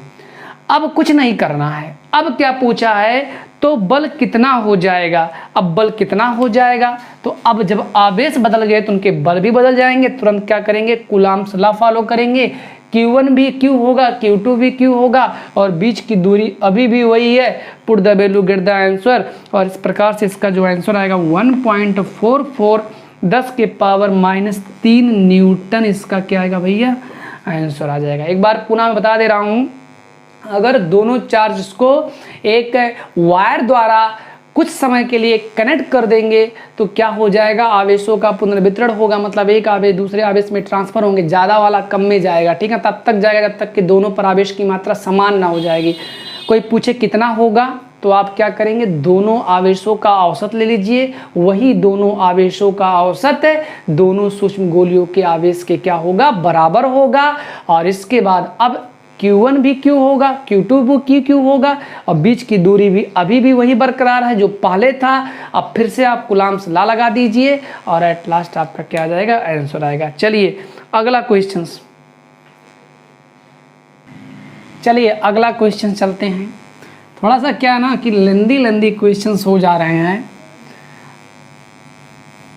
अब कुछ नहीं करना है, अब क्या पूछा है तो बल कितना हो जाएगा। अब बल कितना हो जाएगा, तो अब जब आवेश बदल गए तो उनके बल भी बदल जाएंगे, तुरंत क्या करेंगे कूलम्ब्स लॉ फॉलो करेंगे, Q1 भी Q होगा, Q2 भी Q होगा और बीच की दूरी अभी भी वही है, put the value get the answer. और इस प्रकार से इसका जो आंसर आएगा 1.44 10 के पावर -3 न्यूटन, इसका क्या आएगा भैया आंसर आ जाएगा। एक बार पुनः मैं बता दे रहा हूँ, अगर दोनों चार्ज को एक वायर द्वारा कुछ समय के लिए कनेक्ट कर देंगे तो क्या हो जाएगा, आवेशों का पुनर्वितरण होगा, मतलब एक आवेश दूसरे आवेश में ट्रांसफर होंगे, ज़्यादा वाला कम में जाएगा, ठीक है, तब तक जाएगा जब तक कि दोनों पर आवेश की मात्रा समान ना हो जाएगी। कोई पूछे कितना होगा तो आप क्या करेंगे, दोनों आवेशों का औसत ले लीजिए, वही दोनों आवेशों का औसत दोनों सूक्ष्म गोलियों के आवेश के क्या होगा बराबर होगा। और इसके बाद अब Q1 भी Q होगा, Q2 भी Q होगा और बीच की दूरी भी अभी भी वही बरकरार है जो पहले था। अब फिर से आप कूलम्ब्स लॉ लगा दीजिए और एट लास्ट आपका क्या आ जाएगा आंसर आएगा। चलिए अगला क्वेश्चन चलते हैं। थोड़ा सा क्या ना कि लेंदी क्वेश्चंस हो जा रहे हैं,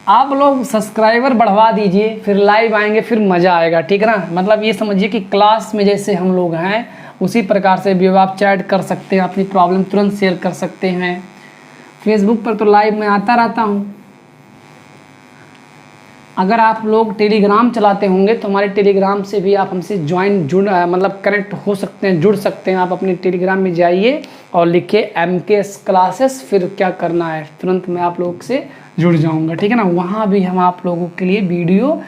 आप लोग सब्सक्राइबर बढ़वा दीजिए, फिर लाइव आएंगे फिर मज़ा आएगा, ठीक है ना। मतलब ये समझिए कि क्लास में जैसे हम लोग हैं उसी प्रकार से भी आप चैट कर सकते हैं, अपनी प्रॉब्लम तुरंत शेयर कर सकते हैं। फेसबुक पर तो लाइव में आता रहता हूँ। अगर आप लोग टेलीग्राम चलाते होंगे तो हमारे टेलीग्राम से भी आप हमसे मतलब कनेक्ट हो सकते हैं, जुड़ सकते हैं। आप अपने टेलीग्राम में जाइए और लिखिए MKS क्लासेस, फिर क्या करना है तुरंत मैं आप लोग से जुड़ जाऊंगा, ठीक है ना। वहाँ भी हम आप लोगों के लिए वीडियो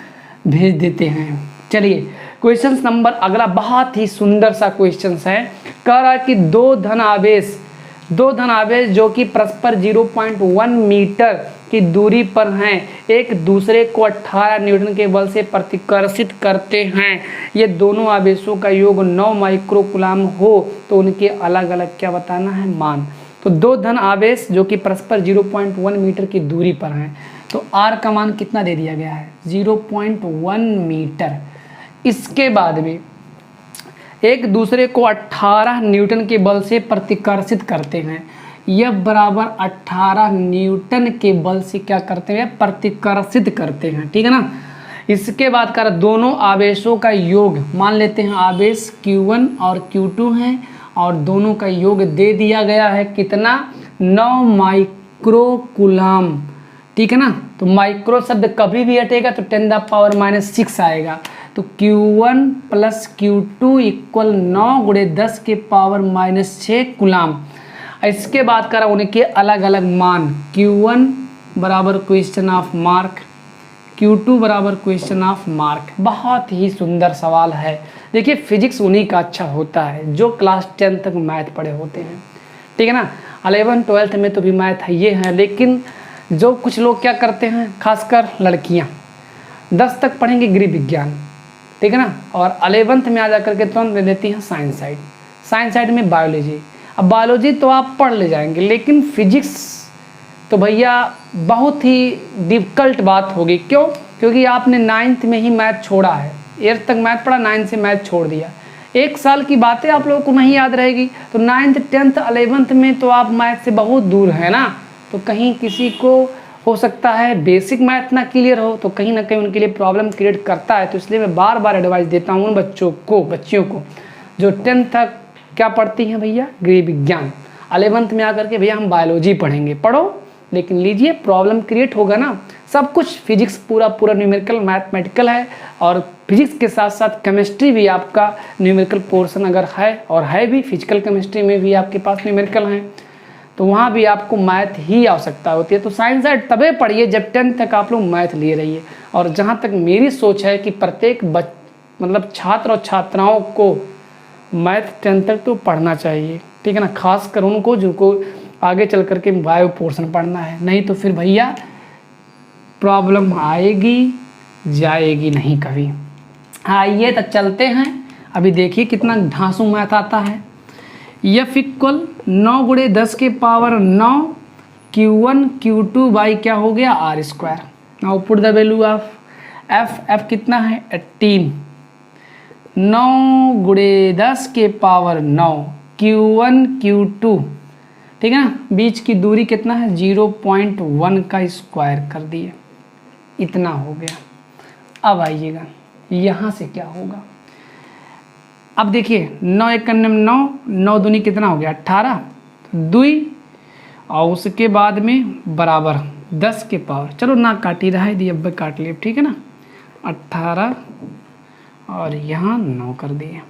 भेज देते हैं। चलिए क्वेश्चन नंबर अगला बहुत ही सुंदर सा क्वेश्चन है। कह रहा है कि दो धन आवेश जो कि परस्पर 0.1 मीटर की दूरी पर हैं, एक दूसरे को 18 न्यूटन के बल से प्रतिकर्षित करते हैं। ये दोनों आवेशों का योग 9 माइक्रोकूलम हो तो उनके अलग अलग क्या बताना है मान। तो दो धन आवेश जो कि परस्पर 0.1 मीटर की दूरी पर हैं, तो R का मान कितना दे दिया गया है 0.1 मीटर। इसके बाद भी एक दूसरे को 18 न्यूटन के बल से प्रतिकर्षित करते हैं। यह बराबर 18 न्यूटन के बल से क्या करते हैं प्रतिकर्षित करते हैं, ठीक है ना। इसके बाद कर दोनों आवेशों का योग मान लेते हैं, आवेश Q1 और Q2 हैं और दोनों का योग दे दिया गया है कितना 9 माइक्रोकूलम, ठीक है ना। तो माइक्रो शब्द कभी भी हटेगा तो 10⁻⁻⁶ आएगा। तो Q1 + Q2 = 9 गुणे 10 के पावर -6 कूलम। इसके बाद करा उनके अलग अलग मान, Q1 बराबर क्वेश्चन ऑफ मार्क, Q2 बराबर क्वेश्चन ऑफ मार्क। बहुत ही सुंदर सवाल है। देखिए फिजिक्स उन्हीं का अच्छा होता है जो क्लास 10 तक मैथ पढ़े होते हैं, ठीक है ना। 11 12 में तो भी मैथ है ये है, लेकिन जो कुछ लोग क्या करते हैं खासकर लड़कियां 10 तक पढ़ेंगे गृह विज्ञान, ठीक है ना, और 11th में आ जा करके तुरंत ले लेती हैं साइंस साइड में बायोलॉजी। अब बायोलॉजी तो आप पढ़ ले जाएंगे, लेकिन फिजिक्स तो भैया बहुत ही डिफ़िकल्ट बात होगी। क्यों? क्योंकि आपने 9th में ही मैथ छोड़ा है, 8th तक मैथ पढ़ा, 9th से मैथ छोड़ दिया। 1 साल की बातें आप लोगों को नहीं याद रहेगी, तो 9th 10th 11th में तो आप मैथ से बहुत दूर है ना। तो कहीं किसी को हो सकता है बेसिक मैथ ना क्लियर हो, तो कहीं ना कहीं उनके लिए प्रॉब्लम क्रिएट करता है। तो इसलिए मैं बार बार एडवाइस देता हूँ उन बच्चियों को जो 10th तक क्या पढ़ती हैं भैया, गृह विज्ञान, 11th में आकर के भैया हम बायोलॉजी पढ़ेंगे, पढ़ो, लेकिन लीजिए प्रॉब्लम क्रिएट होगा ना। सब कुछ फिजिक्स पूरा न्यूमेरिकल मैथमेटिकल है, और फिजिक्स के साथ साथ केमिस्ट्री भी आपका न्यूमेरिकल पोर्शन अगर है, और है भी, फिजिकल केमिस्ट्री में भी आपके पास न्यूमेरिकल हैं, तो वहाँ भी आपको मैथ ही आवश्यकता होती है। तो साइंस साइड तबे पढ़िए जब 10th तक आप लोग मैथ लिए रहिए। और जहाँ तक मेरी सोच है कि प्रत्येक मतलब छात्र और छात्राओं को मैथ 10th तक तो पढ़ना चाहिए, ठीक है ना, खासकर उनको जिनको आगे चल करके बायो पोर्शन पढ़ना है। नहीं तो फिर भैया प्रॉब्लम आएगी जाएगी नहीं कभी। आइए तो चलते हैं, अभी देखिए कितना ढांसू मैथ आता है। F इक्वल 9 गुणे 10 के पावर 9 Q1 Q2 बाई क्या हो गया R square. Now put the value of F कितना है 18, 9 गुणे 10 के पावर 9 Q1 Q2, ठीक है ना, बीच की दूरी कितना है 0.1 का स्क्वायर कर दिए, इतना हो गया। अब आइएगा यहाँ से क्या होगा, अब देखिए 9 एक 9, 9 दूनी कितना हो गया 18, 2 और उसके बाद में बराबर 10 के पावर, चलो ना काटी रहा है दी, अब काट लिए, ठीक है ना, 18 और यहाँ 9 कर दिए।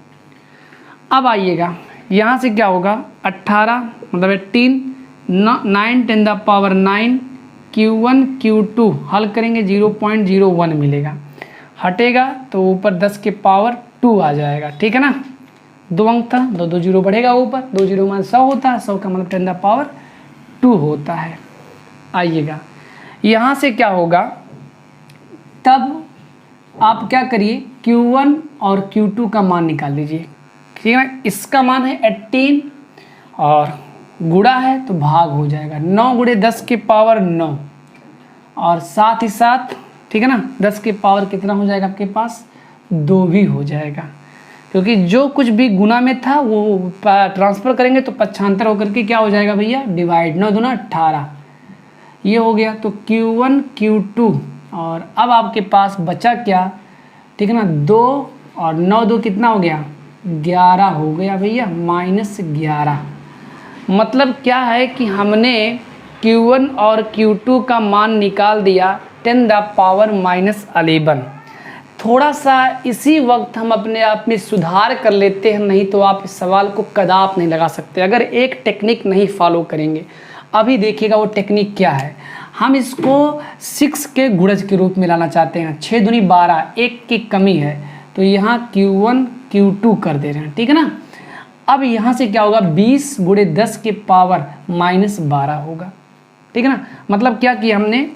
अब आइएगा यहाँ से क्या होगा 18 मतलब 18, 9 10 द पावर 9 Q1 Q2 हल करेंगे 0.01 मिलेगा, हटेगा तो ऊपर 10 के पावर 2 आ जाएगा, ठीक है ना, 2 अंक था, 2 जीरो बढ़ेगा ऊपर, 2 जीरो मान 100 होता है, 100 का मतलब 10 द पावर 2 होता है। आइएगा यहाँ से क्या होगा, तब आप क्या करिए Q1 और Q2 का मान निकाल लीजिए, ठीक है ना। इसका मान है 18 और गुणा है तो भाग हो जाएगा, 9 गुणे 10 के पावर 9 और साथ ही साथ, ठीक है ना, 10 के पावर कितना हो जाएगा आपके पास 2 भी हो जाएगा, क्योंकि जो कुछ भी गुना में था वो ट्रांसफ़र करेंगे तो पक्षांतर होकर के क्या हो जाएगा भैया डिवाइड, 9 दूना 18, ये हो गया। तो Q1 Q2 और अब आपके पास बचा क्या, ठीक है ना, 2 और 9 2 कितना हो गया 11 हो गया भैया, -11। मतलब क्या है कि हमने Q1 और Q2 का मान निकाल दिया 10 द पावर -11। थोड़ा सा इसी वक्त हम अपने आप में सुधार कर लेते हैं, नहीं तो आप इस सवाल को कदाप नहीं लगा सकते अगर एक टेक्निक नहीं फॉलो करेंगे। अभी देखिएगा वो टेक्निक क्या है, हम इसको 6 के गुणज के रूप में लाना चाहते हैं, 6 दूनी 12, 1 की कमी है तो यहाँ Q1 Q2 कर दे रहे हैं, ठीक है ना। अब यहाँ से क्या होगा 20 गुणे 10 के पावर -12 होगा, ठीक है ना। मतलब क्या कि हमने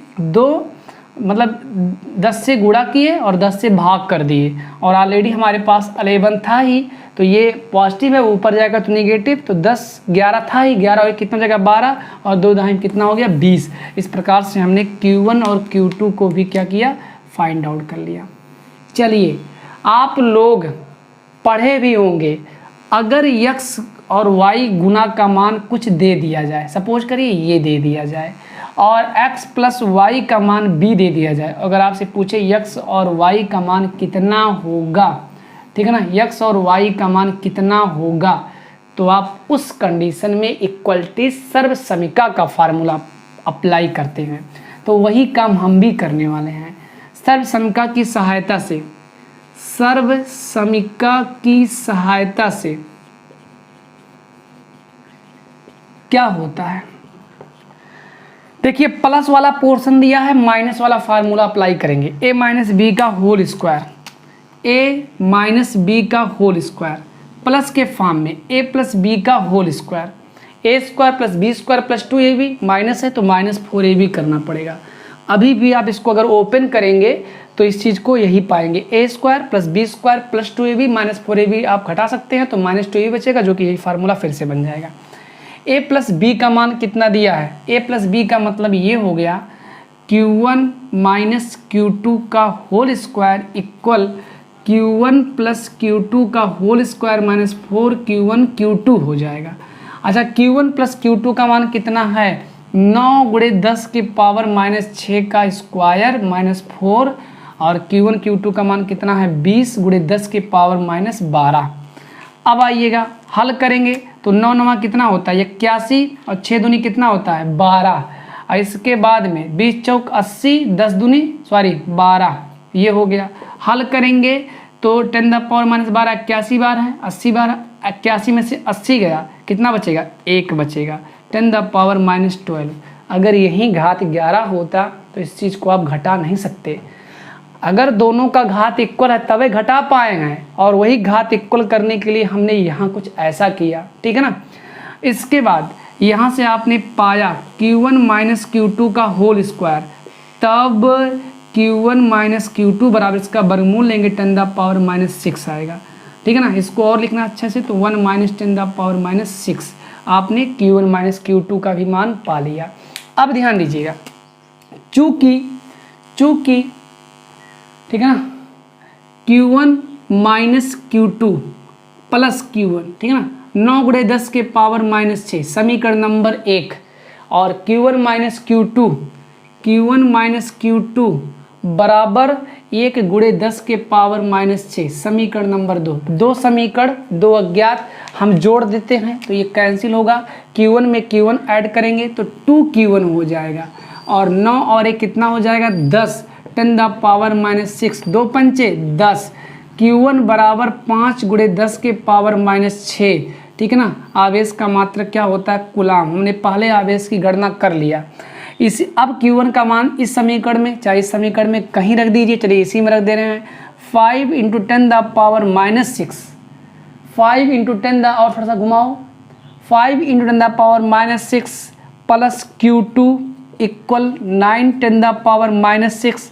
10 से गुणा किए और 10 से भाग कर दिए, और ऑलरेडी हमारे पास 11 था ही, तो ये पॉजिटिव है, ऊपर जाएगा तो नेगेटिव, तो 10 11 था ही, 11 और कितना जाएगा 12 और 2 दाहिने कितना हो गया 20। इस प्रकार से हमने Q1 और Q2 को भी क्या किया फाइंड आउट कर लिया। चलिए आप लोग पढ़े भी होंगे, अगर x और y गुना का मान कुछ दे दिया जाए, सपोज करिए ये दे दिया जाए, और x प्लस वाई का मान b दे दिया जाए, अगर आपसे पूछे x और y का मान कितना होगा, ठीक है ना, x और y का मान कितना होगा, तो आप उस कंडीशन में इक्वलिटी सर्वसमीका का फार्मूला अप्लाई करते हैं। तो वही काम हम भी करने वाले हैं, सर्वसमीका की सहायता से, सर्वसमीका की सहायता से क्या होता है, देखिए प्लस वाला पोर्शन दिया है, माइनस वाला फार्मूला अप्लाई करेंगे, a माइनस बी का whole square, a minus b का होल स्क्वायर प्लस के फॉर्म में a प्लस बी का whole square, a square plus b square plus 2ab, minus है तो -4ab करना पड़ेगा। अभी भी आप इसको अगर ओपन करेंगे तो इस चीज़ को यही पाएंगे, a square plus b square plus 2ab -4ab आप घटा सकते हैं तो -2ab बचेगा, जो कि यही फार्मूला फिर से बन जाएगा। ए प्लस बी का मान कितना दिया है, ए प्लस बी का मतलब ये हो गया Q1 माइनस Q2 का whole square equal Q1 plus Q2 का whole square minus 4Q1 Q2 हो जाएगा। अच्छा Q1 प्लस Q2 का मान कितना है, 9 गुणे 10 के पावर माइनस 6 का स्क्वायर माइनस 4, और Q1 Q2 का मान कितना है 20 गुणे 10 के पावर माइनस 12। अब आइएगा हल करेंगे तो 9 9 कितना होता है 81 और 6 दूनी कितना होता है 12, और इसके बाद में 20 चौक 80, 10 दूनी 12, ये हो गया। हल करेंगे तो 10 द पावर माइनस 12 81 बार है, 80 बार है, 81 में से 80 गया, कितना बचेगा 1 बचेगा, 10 द पावर माइनस 12। अगर यही घात 11 होता तो इस चीज़ को आप घटा नहीं सकते। अगर दोनों का घात इक्वल है तभी घटा पाएंगे, और वही घात इक्वल करने के लिए हमने यहाँ कुछ ऐसा किया, ठीक है ना। इसके बाद यहाँ से आपने पाया Q1 माइनस Q2 का होल स्क्वायर, तब Q1 माइनस Q2 बराबर इसका वर्गमूल लेंगे 10 द पावर माइनस 6 आएगा, ठीक है ना। इसको और लिखना अच्छे से तो 1 माइनस 10 द पावर माइनस 6, आपने Q1 माइनस Q2 का भी मान पा लिया। अब ध्यान दीजिएगा, चूँकि ठीक है ना Q1 minus Q2 plus Q1, ठीक है ना, 9 गुणे 10 के पावर माइनस 6 समीकरण नंबर 1, और Q1 माइनस Q2 बराबर 1 गुणे 10 के पावर माइनस 6 समीकरण नंबर 2। दो समीकरण, दो अज्ञात हम जोड़ देते हैं तो ये कैंसिल होगा, Q1 में Q1 ऐड करेंगे तो 2Q1 हो जाएगा, और 9 और 1 कितना हो जाएगा 10, 10 द पावर माइनस 6, 2 पंचे 10, Q1 बराबर 5 गुणे 10 के पावर माइनस 6, ठीक है ना। आवेश का मात्रक क्या होता है कूलाम, हमने पहले आवेश की गणना कर लिया। अब Q1 का मान इस समीकरण में, चाहे इस समीकरण में कहीं रख दीजिए, चलिए इसी में रख दे रहे हैं, 5 into 10 the power minus 6, 5 into 10 the, और थोड़ा सा घुमाओ, 5 into 10 the power minus 6 plus Q2 equal 9 10 the power minus 6,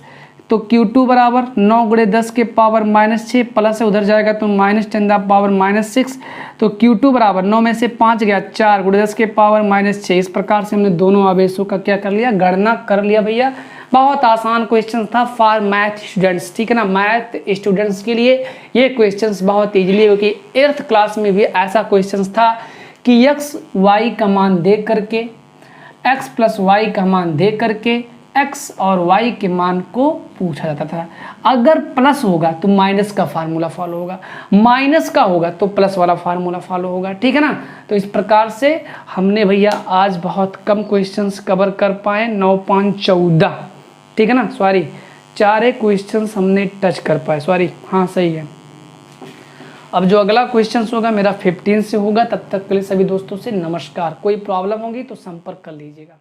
तो Q2 बराबर 9 गुणे 10 के पावर माइनस 6, प्लस से उधर जाएगा तो माइनस 10 द पावर माइनस 6, तो Q2 बराबर 9 में से 5 गया 4 गुणे 10 के पावर माइनस 6। इस प्रकार से हमने दोनों आवेशों का क्या कर लिया, गणना कर लिया भैया। बहुत आसान क्वेश्चन था फॉर मैथ स्टूडेंट्स, ठीक है ना। मैथ स्टूडेंट्स के लिए ये क्वेश्चन बहुत ईजिली, क्योंकि 8th क्लास में भी ऐसा क्वेश्चन था कि x y का मान दे करके, x प्लस वाई का मान दे करके x और y के मान को पूछा जाता था। अगर प्लस होगा तो माइनस का फार्मूला फॉलो होगा, माइनस का होगा तो प्लस वाला फार्मूला फॉलो होगा, ठीक है ना। तो इस प्रकार से हमने भैया आज बहुत कम क्वेश्चंस कवर कर पाए, 9 5 14, ठीक है ना, सॉरी 4 क्वेश्चंस हमने टच कर पाए, सॉरी हाँ सही है। अब जो अगला क्वेश्चन होगा मेरा 15 से होगा। तब तक के लिए सभी दोस्तों से नमस्कार। कोई प्रॉब्लम होगी तो संपर्क कर लीजिएगा।